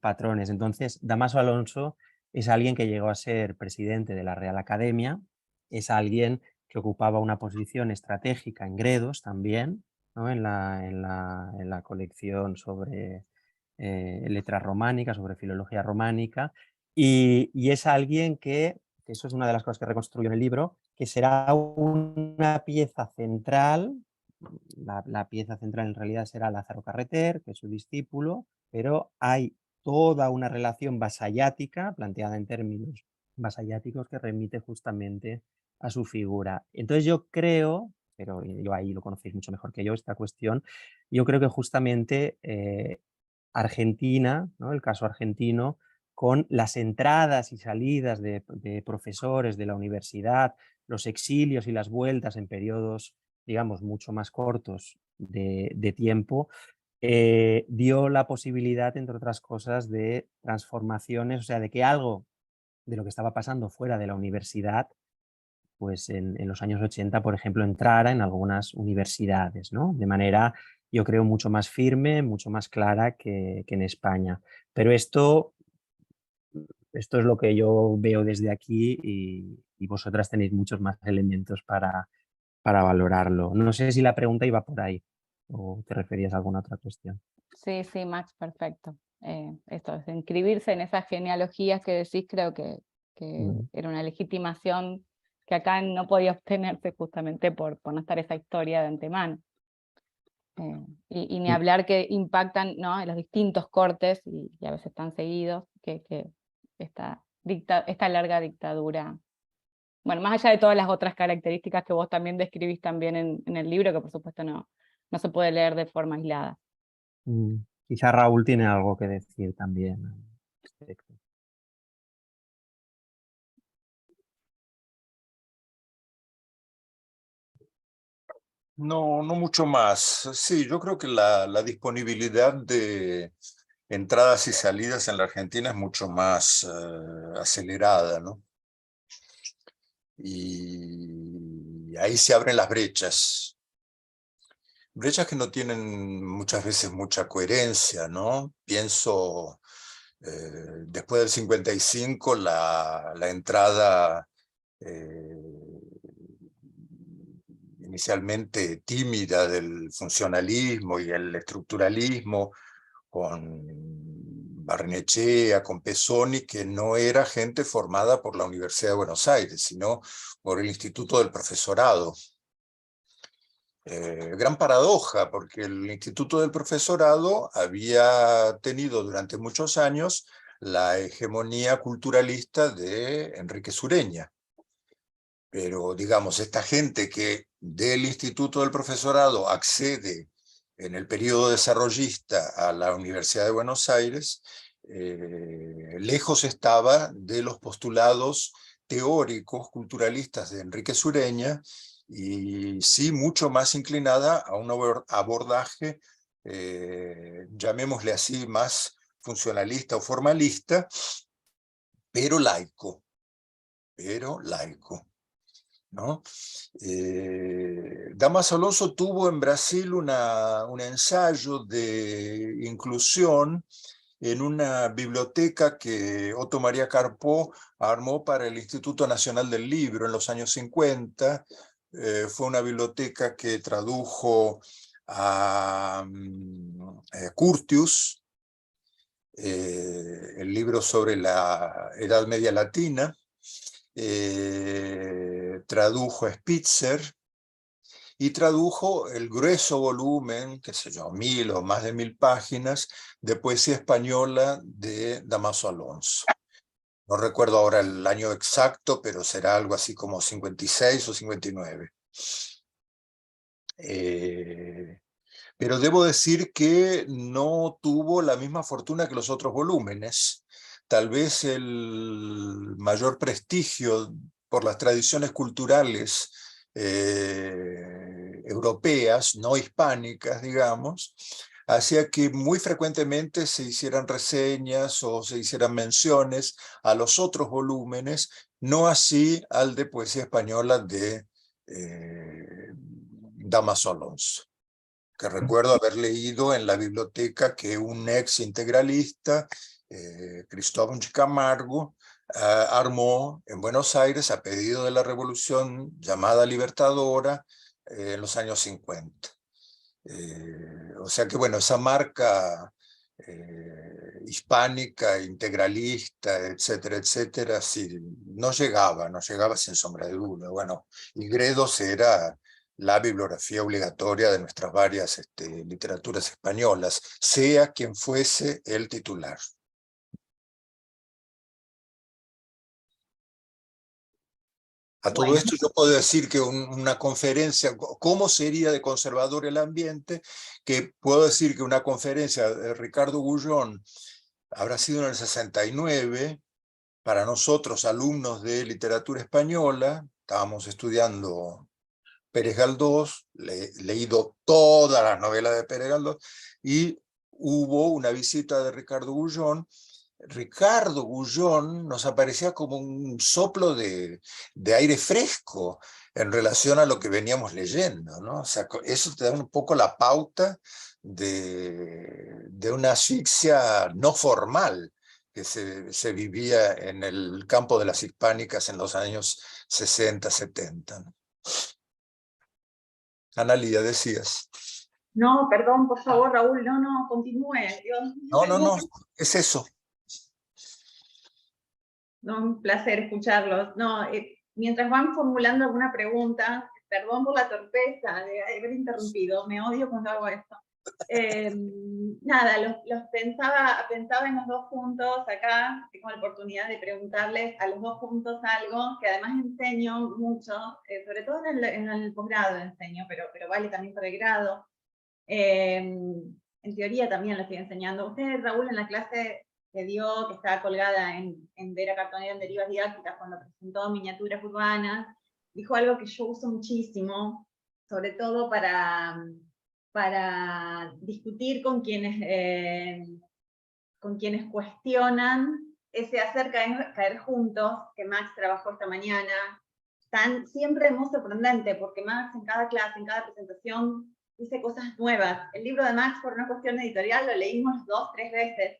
patrones. Entonces, Dámaso Alonso es alguien que llegó a ser presidente de la Real Academia, es alguien que ocupaba una posición estratégica en Gredos también, ¿no?, en la colección sobre letras románicas, sobre filología románica, y es alguien que eso es una de las cosas que reconstruyo en el libro, que será una pieza central. La pieza central en realidad será Lázaro Carreter, que es su discípulo, pero hay toda una relación vasallática, planteada en términos vasalláticos, que remite justamente a su figura. Entonces yo creo, pero yo ahí lo conocéis mucho mejor que yo, esta cuestión, yo creo que justamente Argentina, ¿no?, el caso argentino, con las entradas y salidas de profesores de la universidad, los exilios y las vueltas en periodos, digamos, mucho más cortos de tiempo, dio la posibilidad, entre otras cosas, de transformaciones, o sea, de que algo de lo que estaba pasando fuera de la universidad, pues en los años 80, por ejemplo, entrara en algunas universidades, ¿no?, de manera, yo creo, mucho más firme, mucho más clara que en España. Pero esto es lo que yo veo desde aquí y vosotras tenéis muchos más elementos para valorarlo. No sé si la pregunta iba por ahí o te referías a alguna otra cuestión. Sí, sí, Max, perfecto. Esto es inscribirse en esas genealogías que decís, creo que era una legitimación que acá no podía obtenerse justamente por no estar esa historia de antemano. Y ni hablar que impactan, ¿no?, en los distintos cortes, y a veces están seguidos, que esta larga dictadura. Bueno, más allá de todas las otras características que vos también describís también en el libro, que por supuesto no se puede leer de forma aislada. Quizá Raúl tiene algo que decir también al respecto. No, no mucho más. Sí, yo creo que la disponibilidad de entradas y salidas en la Argentina es mucho más acelerada, ¿no? Y ahí se abren las brechas. Brechas que no tienen muchas veces mucha coherencia, ¿no? Pienso, después del 55, la entrada inicialmente tímida del funcionalismo y el estructuralismo, con Barnechea, con Pesoni, que no era gente formada por la Universidad de Buenos Aires, sino por el Instituto del Profesorado. Gran paradoja, porque el Instituto del Profesorado había tenido durante muchos años la hegemonía culturalista de Enrique Sureña. Pero, digamos, esta gente que del Instituto del Profesorado accede en el periodo desarrollista a la Universidad de Buenos Aires, lejos estaba de los postulados teóricos culturalistas de Enrique Sureña, y sí mucho más inclinada a un abordaje, llamémosle así, más funcionalista o formalista, pero laico, ¿no? Dámaso Alonso tuvo en Brasil un ensayo de inclusión en una biblioteca que Otto María Carpó armó para el Instituto Nacional del Libro en los años 50. Fue una biblioteca que tradujo a Curtius, el libro sobre la Edad Media Latina, tradujo a Spitzer, y tradujo el grueso volumen, qué sé yo, 1000 o más de 1000 páginas de poesía española de Dámaso Alonso. No recuerdo ahora el año exacto, pero será algo así como 56 o 59. Pero debo decir que no tuvo la misma fortuna que los otros volúmenes. Tal vez el mayor prestigio por las tradiciones culturales europeas, no hispánicas, digamos, hacía que muy frecuentemente se hicieran reseñas o se hicieran menciones a los otros volúmenes, no así al de poesía española de Dámaso Alonso, que recuerdo haber leído en la biblioteca que un ex integralista, Cristóbal Camargo, armó en Buenos Aires a pedido de la revolución llamada Libertadora en los años 50. O sea que bueno, esa marca hispánica, integralista, etcétera, etcétera, sí, no llegaba sin sombra de duda. Bueno, y Gredos era la bibliografía obligatoria de nuestras varias literaturas españolas, sea quien fuese el titular. A todo esto yo puedo decir que una conferencia, ¿cómo sería de conservador el ambiente? Que puedo decir que una conferencia de Ricardo Gullón habrá sido en el 69, para nosotros, alumnos de literatura española, estábamos estudiando Pérez Galdós, leído todas las novelas de Pérez Galdós, y hubo una visita de Ricardo Gullón. Ricardo Gullón nos aparecía como un soplo de aire fresco en relación a lo que veníamos leyendo, ¿no? O sea, eso te da un poco la pauta de una asfixia no formal que se vivía en el campo de las hispánicas en los años 60, 70. ¿no? Analía, decías. No, perdón, por favor, Raúl, no, continúe. Dios, No, es eso. No, un placer escucharlos. No, mientras van formulando alguna pregunta, perdón por la torpeza de haber interrumpido, me odio cuando hago esto. Nada, los pensaba en los dos puntos acá, tengo la oportunidad de preguntarles a los dos puntos algo, que además enseño mucho, sobre todo en el posgrado enseño, pero vale también para el grado. En teoría también lo estoy enseñando. Usted, Raúl, en la clase que dio, que está colgada en Vera Cartonera en Derivas Didácticas, cuando presentó miniaturas urbanas, dijo algo que yo uso muchísimo, sobre todo para discutir con quienes cuestionan ese hacer caer juntos, que Max trabajó esta mañana, siempre es muy sorprendente, porque Max en cada clase, en cada presentación, dice cosas nuevas. El libro de Max, por una cuestión editorial, lo leímos 2, 3 veces,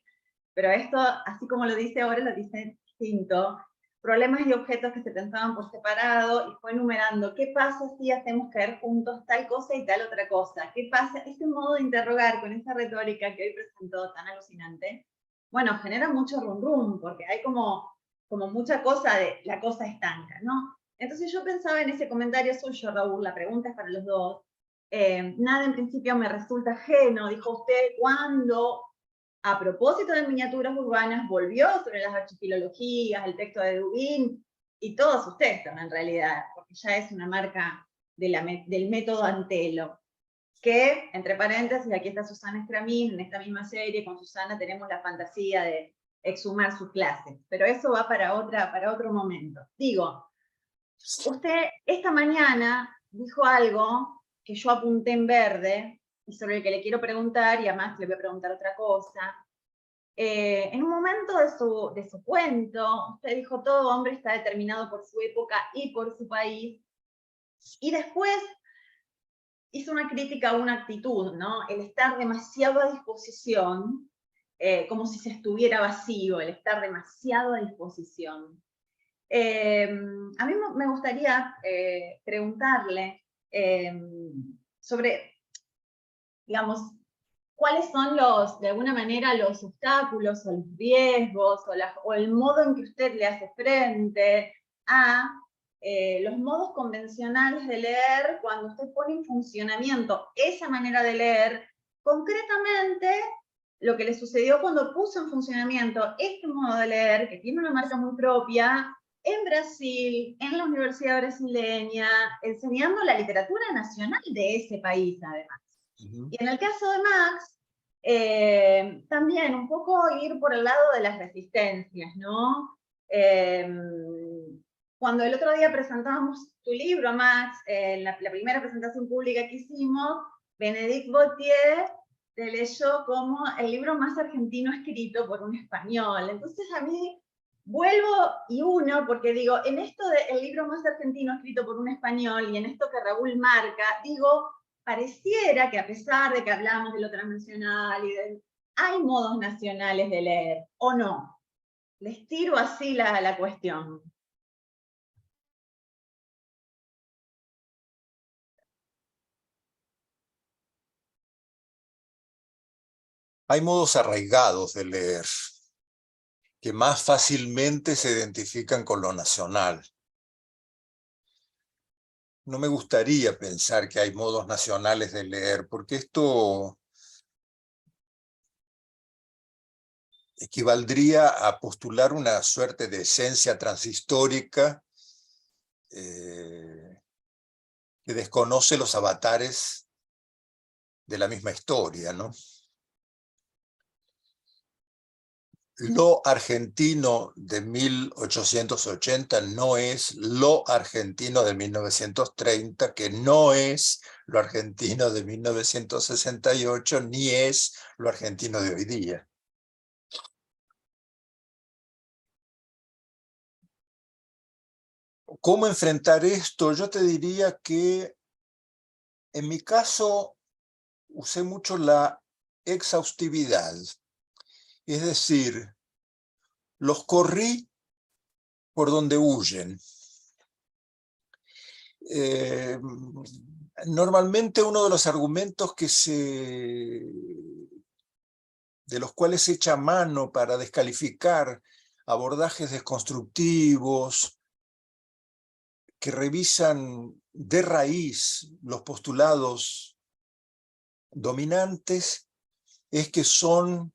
pero esto, así como lo dice ahora, lo dice distinto. Problemas y objetos que se pensaban por separado, y fue enumerando, ¿qué pasa si hacemos caer juntos tal cosa y tal otra cosa? ¿Qué pasa? Ese modo de interrogar con esa retórica que hoy presentó tan alucinante, bueno, genera mucho rum, porque hay como mucha cosa de la cosa estanca, ¿no? Entonces yo pensaba en ese comentario suyo, Raúl, la pregunta es para los dos. Nada en principio me resulta ajeno, dijo usted, cuando a propósito de miniaturas urbanas volvió sobre las archipilologías, el texto de Dubin y todos sus textos en realidad, porque ya es una marca del método Antelo, que, entre paréntesis, aquí está Susana Estramín, en esta misma serie con Susana tenemos la fantasía de exhumar sus clases, pero eso va para otro momento. Digo, usted esta mañana dijo algo que yo apunté en verde y sobre el que le quiero preguntar, y además le voy a preguntar otra cosa. En un momento de su cuento, usted dijo, todo hombre está determinado por su época y por su país, y después hizo una crítica a una actitud, ¿no? El estar demasiado a disposición, como si se estuviera vacío, el estar demasiado a disposición. A mí me gustaría preguntarle sobre, digamos, cuáles son de alguna manera, los obstáculos o los riesgos o el modo en que usted le hace frente a los modos convencionales de leer cuando usted pone en funcionamiento esa manera de leer, concretamente lo que le sucedió cuando puso en funcionamiento este modo de leer, que tiene una marca muy propia, en Brasil, en la Universidad Brasileña, enseñando la literatura nacional de ese país, además. Y en el caso de Max, también un poco ir por el lado de las resistencias, ¿no? Cuando el otro día presentábamos tu libro, Max, la primera presentación pública que hicimos, Benedict Botier te leyó como el libro más argentino escrito por un español. Entonces a mí vuelvo y uno, porque digo, en esto del libro más argentino escrito por un español y en esto que Raúl marca, digo, pareciera que a pesar de que hablamos de lo transnacional hay modos nacionales de leer, ¿o no? Les tiro así la cuestión. Hay modos arraigados de leer que más fácilmente se identifican con lo nacional. No me gustaría pensar que hay modos nacionales de leer, porque esto equivaldría a postular una suerte de esencia transhistórica que desconoce los avatares de la misma historia, ¿no? Lo argentino de 1880 no es lo argentino de 1930, que no es lo argentino de 1968, ni es lo argentino de hoy día. ¿Cómo enfrentar esto? Yo te diría que en mi caso usé mucho la exhaustividad. Es decir, los corrí por donde huyen. Normalmente uno de los argumentos de los cuales se echa mano para descalificar abordajes desconstructivos, que revisan de raíz los postulados dominantes, es que son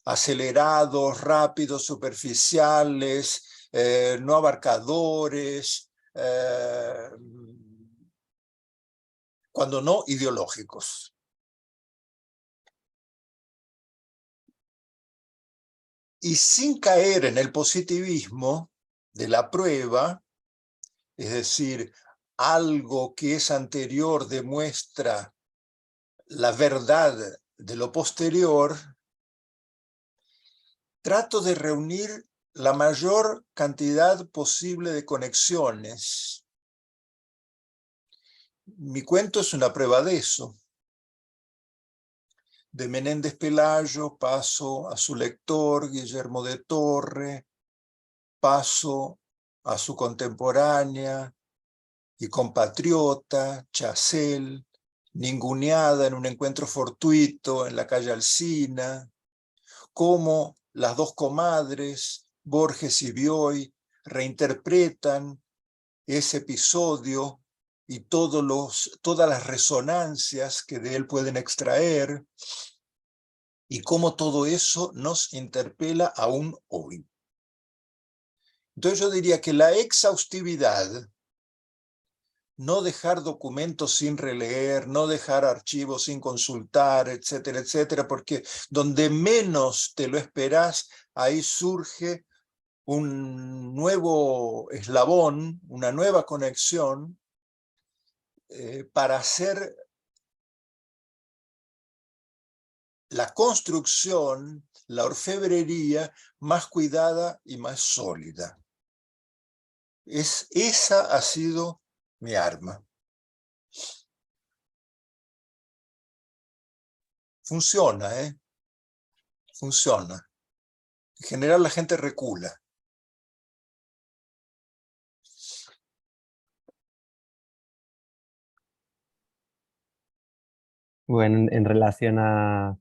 acelerados, rápidos, superficiales, no abarcadores, cuando no ideológicos. Y sin caer en el positivismo de la prueba, es decir, algo que es anterior demuestra la verdad de lo posterior, trato de reunir la mayor cantidad posible de conexiones. Mi cuento es una prueba de eso. De Menéndez Pelayo paso a su lector, Guillermo de Torre, paso a su contemporánea y compatriota, Chasel, ninguneada en un encuentro fortuito en la calle Alsina, cómo las dos comadres, Borges y Bioy, reinterpretan ese episodio y todas las resonancias que de él pueden extraer, y cómo todo eso nos interpela aún hoy. Entonces yo diría que la exhaustividad, no dejar documentos sin releer, no dejar archivos sin consultar, etcétera, etcétera, porque donde menos te lo esperás, ahí surge un nuevo eslabón, una nueva conexión, para hacer la construcción, la orfebrería más cuidada y más sólida. Esa ha sido mi arma. Funciona, ¿eh? Funciona. En general la gente recula. Bueno, en relación a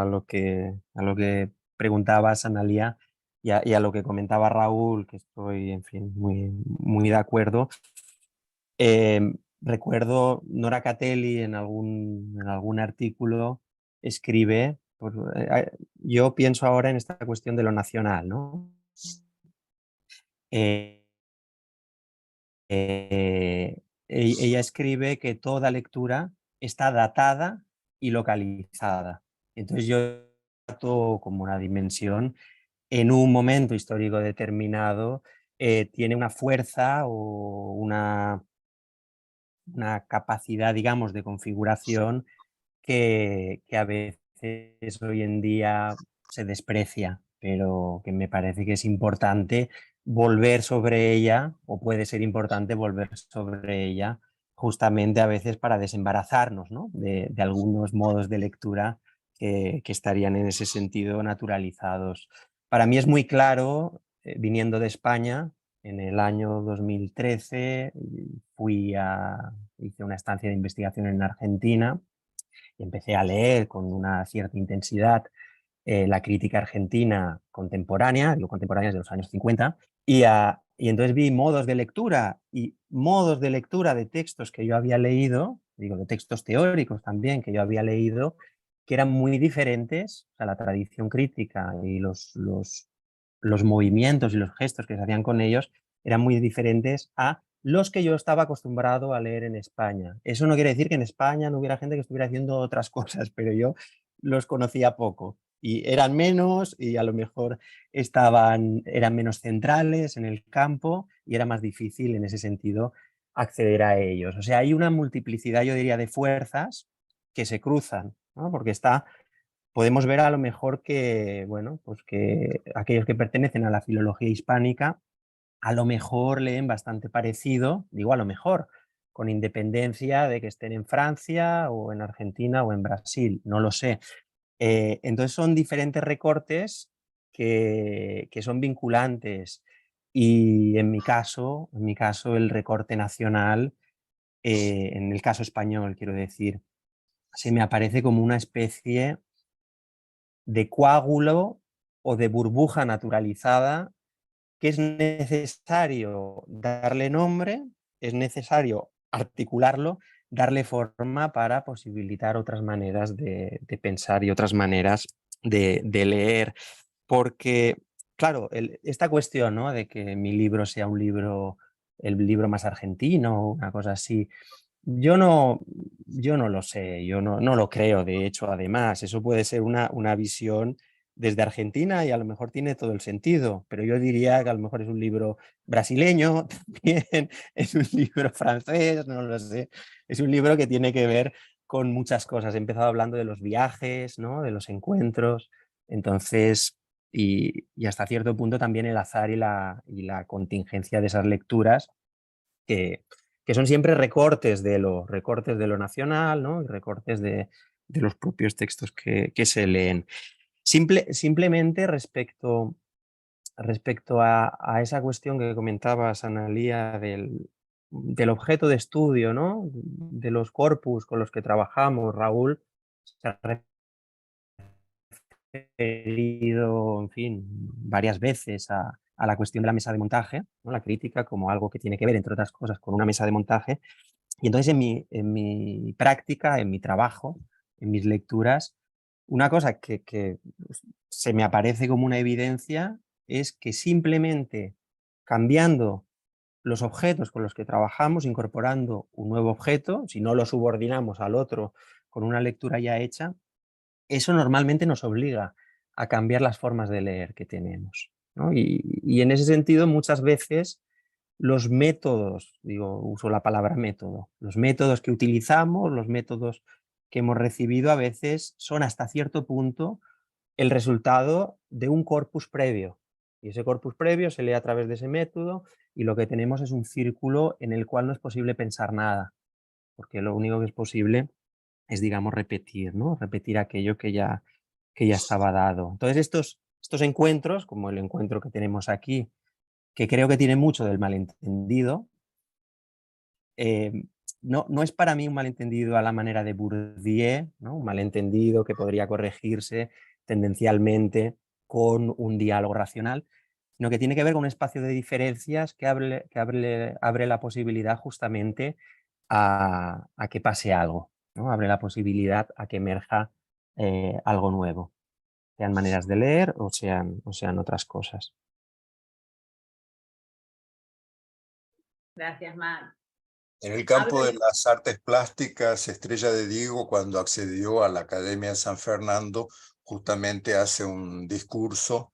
lo que preguntabas, Analía, y a lo que comentaba Raúl, que estoy, en fin, muy de acuerdo. Recuerdo Nora Catelli en algún artículo escribe, yo pienso ahora en esta cuestión de lo nacional, ¿no? Ella escribe que toda lectura está datada y localizada. Entonces yo trato como una dimensión en un momento histórico determinado, tiene una fuerza o una capacidad, digamos, de configuración que a veces hoy en día se desprecia, pero que me parece que es importante volver sobre ella, o puede ser importante volver sobre ella, justamente a veces para desembarazarnos, ¿no? de algunos modos de lectura que estarían en ese sentido naturalizados. Para mí es muy claro, viniendo de España, en el año 2013 hice una estancia de investigación en Argentina y empecé a leer con una cierta intensidad la crítica argentina contemporánea, lo contemporánea de los años 50, y entonces vi modos de lectura de textos que yo había leído, digo, de textos teóricos también que yo había leído, que eran muy diferentes, o sea, la tradición crítica y los movimientos y los gestos que se hacían con ellos eran muy diferentes a los que yo estaba acostumbrado a leer en España. Eso no quiere decir que en España no hubiera gente que estuviera haciendo otras cosas, pero yo los conocía poco y eran menos y a lo mejor eran menos centrales en el campo y era más difícil en ese sentido acceder a ellos. O sea, hay una multiplicidad, yo diría, de fuerzas que se cruzan, ¿no? Porque podemos ver a lo mejor que, bueno, pues que aquellos que pertenecen a la filología hispánica a lo mejor leen bastante parecido, digo a lo mejor, con independencia de que estén en Francia o en Argentina o en Brasil, no lo sé. Entonces son diferentes recortes que son vinculantes y en mi caso el recorte nacional, en el caso español quiero decir, se me aparece como una especie de coágulo o de burbuja naturalizada que es necesario darle nombre, es necesario articularlo, darle forma para posibilitar otras maneras de pensar y otras maneras de leer. Porque, claro, esta cuestión, ¿no?, de que mi libro sea el libro más argentino, una cosa así, yo no lo sé, yo no lo creo, de hecho, además, eso puede ser una visión desde Argentina y a lo mejor tiene todo el sentido, pero yo diría que a lo mejor es un libro brasileño también, es un libro francés, no lo sé, es un libro que tiene que ver con muchas cosas. He empezado hablando de los viajes, ¿no?, de los encuentros, entonces, y hasta cierto punto también el azar y la contingencia de esas lecturas que son siempre recortes de lo nacional, ¿no?, y recortes de los propios textos que se leen. Simplemente respecto a esa cuestión que comentabas, Analía, del objeto de estudio, ¿no?, de los corpus con los que trabajamos, Raúl se ha referido, en fin, varias veces a la cuestión de la mesa de montaje, ¿no?, la crítica como algo que tiene que ver, entre otras cosas, con una mesa de montaje. Y entonces en mi práctica, en mi trabajo, en mis lecturas, una cosa que se me aparece como una evidencia es que simplemente cambiando los objetos con los que trabajamos, incorporando un nuevo objeto, si no lo subordinamos al otro con una lectura ya hecha, eso normalmente nos obliga a cambiar las formas de leer que tenemos, ¿no? Y en ese sentido, muchas veces los métodos, uso la palabra método, los métodos que utilizamos, los métodos que hemos recibido a veces son hasta cierto punto el resultado de un corpus previo. Y ese corpus previo se lee a través de ese método y lo que tenemos es un círculo en el cual no es posible pensar nada, porque lo único que es posible es, digamos, repetir, ¿no? Repetir aquello que ya estaba dado. Entonces estos encuentros, como el encuentro que tenemos aquí, que creo que tiene mucho del malentendido, no es para mí un malentendido a la manera de Bourdieu, ¿no? Un malentendido que podría corregirse tendencialmente con un diálogo racional, sino que tiene que ver con un espacio de diferencias que abre la posibilidad justamente a que pase algo, ¿no? Abre la posibilidad a que emerja algo nuevo, sean maneras de leer o sean otras cosas. Gracias, Max. En el campo de las artes plásticas, Estrella de Diego, cuando accedió a la Academia de San Fernando, justamente hace un discurso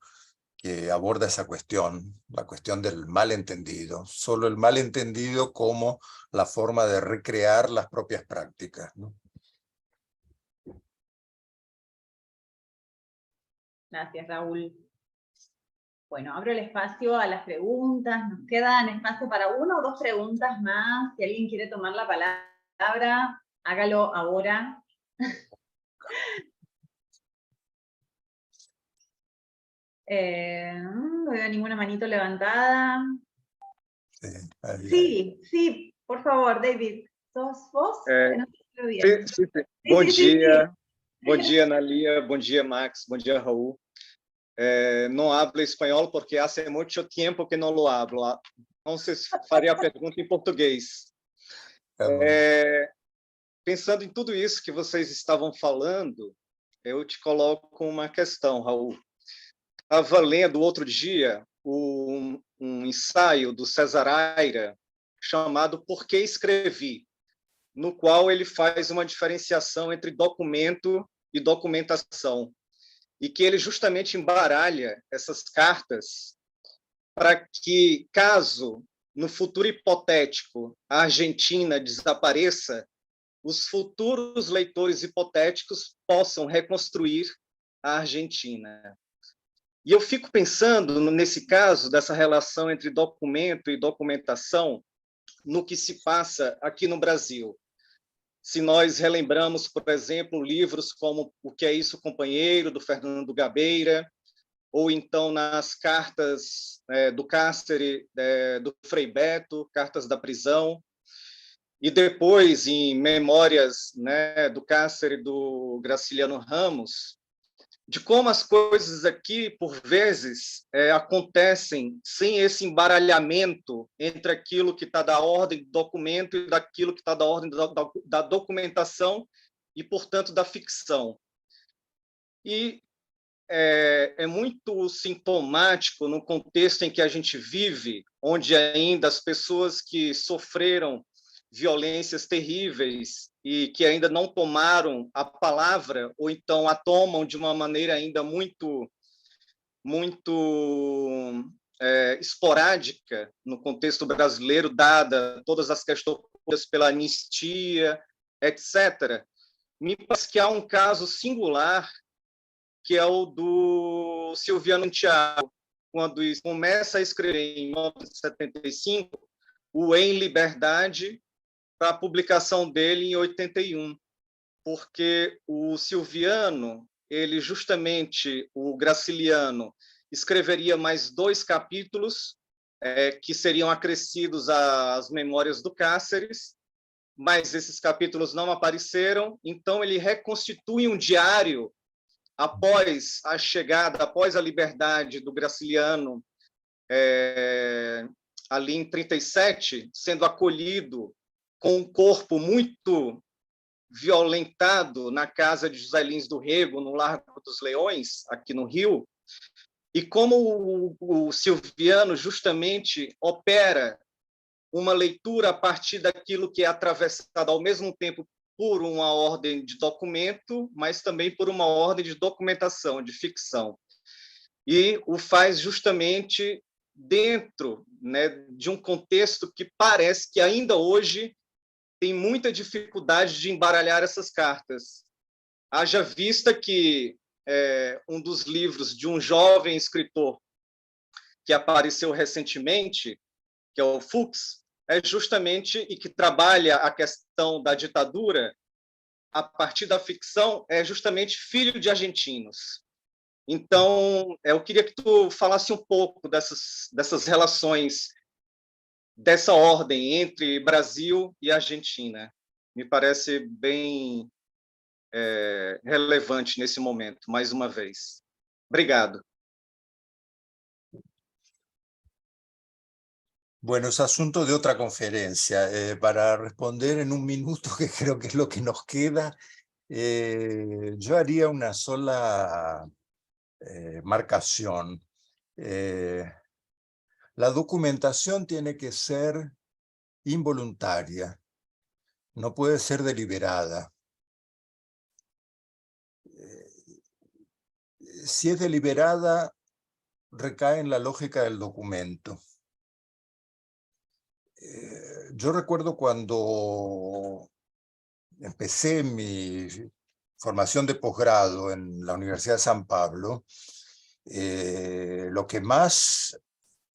que aborda esa cuestión, la cuestión del malentendido, solo el malentendido como la forma de recrear las propias prácticas, ¿no? Gracias, Raúl. Bueno, abro el espacio a las preguntas. Nos quedan espacio para 1 o 2 preguntas más. Si alguien quiere tomar la palabra, hágalo ahora. No veo ninguna manito levantada. Sí, por favor, David. ¿Sos vos? No te veo bien. Sí. Bom dia. Bom dia, Analia. Bom dia, Max. Bom dia, Raúl. Não hablo espanhol porque há muito tempo que não lo hablo. Então, farei a pergunta em português. Pensando em tudo isso que vocês estavam falando, eu te coloco uma questão, Raúl. Estava lendo outro dia um ensaio do César Aira chamado Por que Escrevi?, no qual ele faz uma diferenciação entre documento e documentação, e que ele justamente embaralha essas cartas para que, caso no futuro hipotético a Argentina desapareça, os futuros leitores hipotéticos possam reconstruir a Argentina. E eu fico pensando, nesse caso, dessa relação entre documento e documentação, no que se passa aqui no Brasil. Se nós relembramos, por exemplo, livros como O que é isso, companheiro, do Fernando Gabeira, ou então nas cartas do cárcere do Frei Beto, Cartas da Prisão, e depois em Memórias, né, do cárcere do Graciliano Ramos, de como as coisas aqui, por vezes, acontecem sem esse embaralhamento entre aquilo que está da ordem do documento e daquilo que está da ordem da documentação e, portanto, da ficção. E é muito sintomático no contexto em que a gente vive, onde ainda as pessoas que sofreram violências terríveis e que ainda não tomaram a palavra, ou então a tomam de uma maneira ainda muito esporádica no contexto brasileiro, dada todas as questões pela anistia, etc. Me parece que há um caso singular, que é o do Silviano Thiago, quando começa a escrever em 1975 o Em Liberdade, para a publicação dele em 81, porque o Silviano, ele justamente, o Graciliano, escreveria mais 2 capítulos que seriam acrescidos às Memórias do Cáceres, mas esses capítulos não apareceram, então ele reconstitui um diário após a chegada, após a liberdade do Graciliano, ali em 37, sendo acolhido com um corpo muito violentado na casa de José Lins do Rego, no Largo dos Leões, aqui no Rio, e como o Silviano justamente opera uma leitura a partir daquilo que é atravessado ao mesmo tempo por uma ordem de documento, mas também por uma ordem de documentação, de ficção. E o faz justamente dentro, né, de um contexto que parece que ainda hoje tem muita dificuldade de embaralhar essas cartas. Haja vista que um dos livros de um jovem escritor que apareceu recentemente, que é o Fuchs, é justamente, e que trabalha a questão da ditadura a partir da ficção, é justamente Filho de Argentinos. Então, eu queria que tu falasse um pouco dessas relações, dessa ordem entre Brasil e Argentina. Me parece bem relevante nesse momento, mais uma vez. Obrigado. Bueno, es asunto de otra conferencia. Para responder en un minuto, que creo que es lo que nos queda, yo haría una sola marcación. La documentación tiene que ser involuntaria, no puede ser deliberada. Si es deliberada, recae en la lógica del documento. Yo recuerdo cuando empecé mi formación de posgrado en la Universidad de San Pablo, lo que más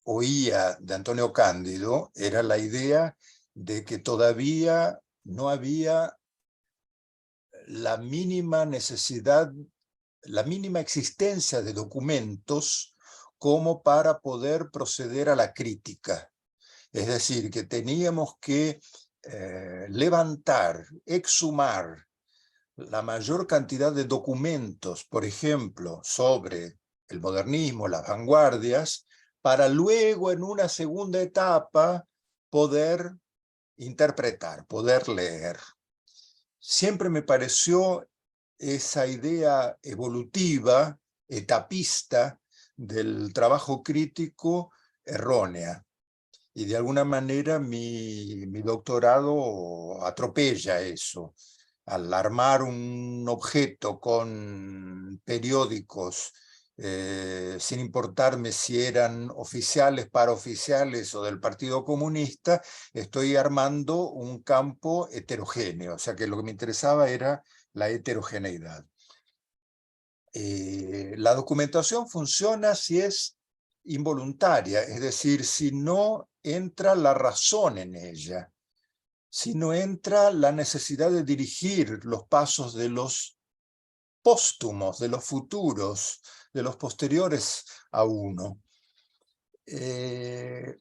oía de Antonio Cándido era la idea de que todavía no había la mínima necesidad, la mínima existencia de documentos como para poder proceder a la crítica. Es decir, que teníamos que levantar, exhumar la mayor cantidad de documentos, por ejemplo, sobre el modernismo, las vanguardias, para luego en una segunda etapa poder interpretar, poder leer. Siempre me pareció esa idea evolutiva, etapista del trabajo crítico errónea. Y de alguna manera mi doctorado atropella eso. Al armar un objeto con periódicos, sin importarme si eran oficiales, paraoficiales o del Partido Comunista, estoy armando un campo heterogéneo. O sea que lo que me interesaba era la heterogeneidad. La documentación funciona si es involuntaria, es decir, si no entra la razón en ella, si no entra la necesidad de dirigir los pasos de los póstumos, de los futuros, de los posteriores a uno. Y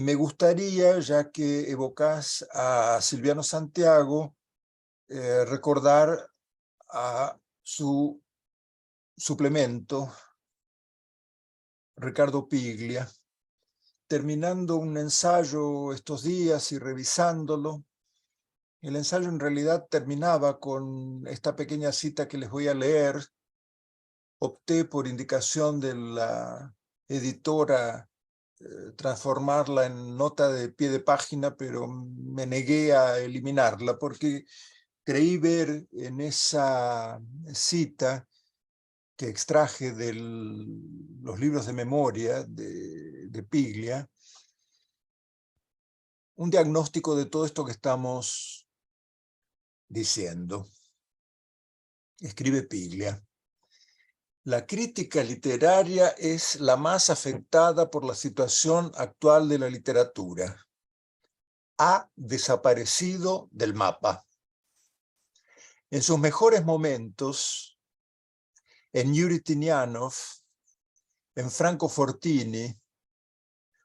me gustaría, ya que evocás a Silviano Santiago, recordar a su suplemento, Ricardo Piglia, terminando un ensayo estos días y revisándolo. El ensayo en realidad terminaba con esta pequeña cita que les voy a leer. Opté por indicación de la editora transformarla en nota de pie de página, pero me negué a eliminarla porque creí ver en esa cita que extraje de los libros de memoria de Piglia, un diagnóstico de todo esto que estamos diciendo. Escribe Piglia: la crítica literaria es la más afectada por la situación actual de la literatura. Ha desaparecido del mapa. En sus mejores momentos, en Yuri Tinianov, en Franco Fortini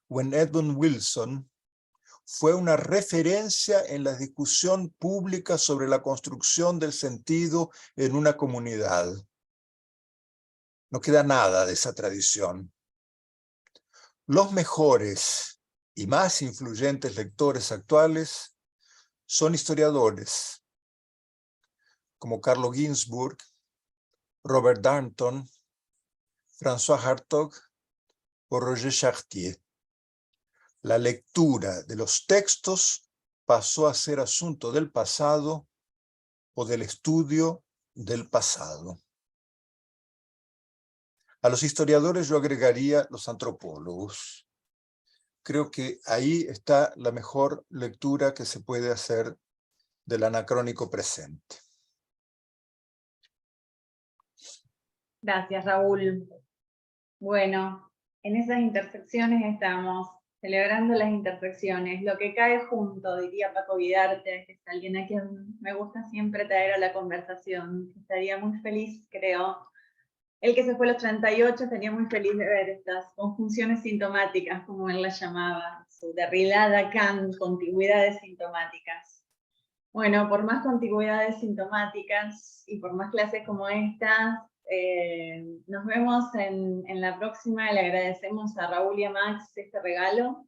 o en Edmund Wilson, fue una referencia en la discusión pública sobre la construcción del sentido en una comunidad. No queda nada de esa tradición. Los mejores y más influyentes lectores actuales son historiadores como Carlo Ginzburg, Robert Darnton, François Hartog o Roger Chartier. La lectura de los textos pasó a ser asunto del pasado o del estudio del pasado. A los historiadores yo agregaría los antropólogos. Creo que ahí está la mejor lectura que se puede hacer del anacrónico presente. Gracias, Raúl. Bueno, en esas intersecciones estamos, celebrando las intersecciones, lo que cae junto, diría Paco Vidarte, que es alguien a quien me gusta siempre traer a la conversación. Estaría muy feliz, creo. Él que se fue a los 38 estaría muy feliz de ver estas conjunciones sintomáticas, como él las llamaba, su Derrida, Lacan, contigüidades sintomáticas. Bueno, por más contigüidades sintomáticas y por más clases como estas, nos vemos en la próxima. Le agradecemos a Raúl y a Max este regalo.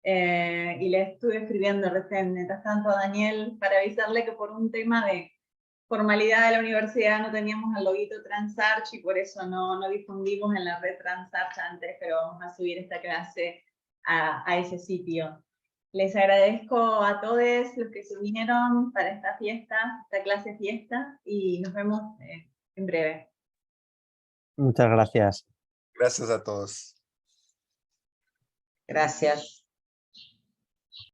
Y le estuve escribiendo recién, mientras tanto, a Daniel para avisarle que por un tema de formalidad de la universidad no teníamos el loguito Transarch y por eso no difundimos en la red Transarch antes, pero vamos a subir esta clase a ese sitio. Les agradezco a todos los que se unieron para esta fiesta, esta clase fiesta, y nos vemos en breve. Muchas gracias. Gracias a todos. Gracias.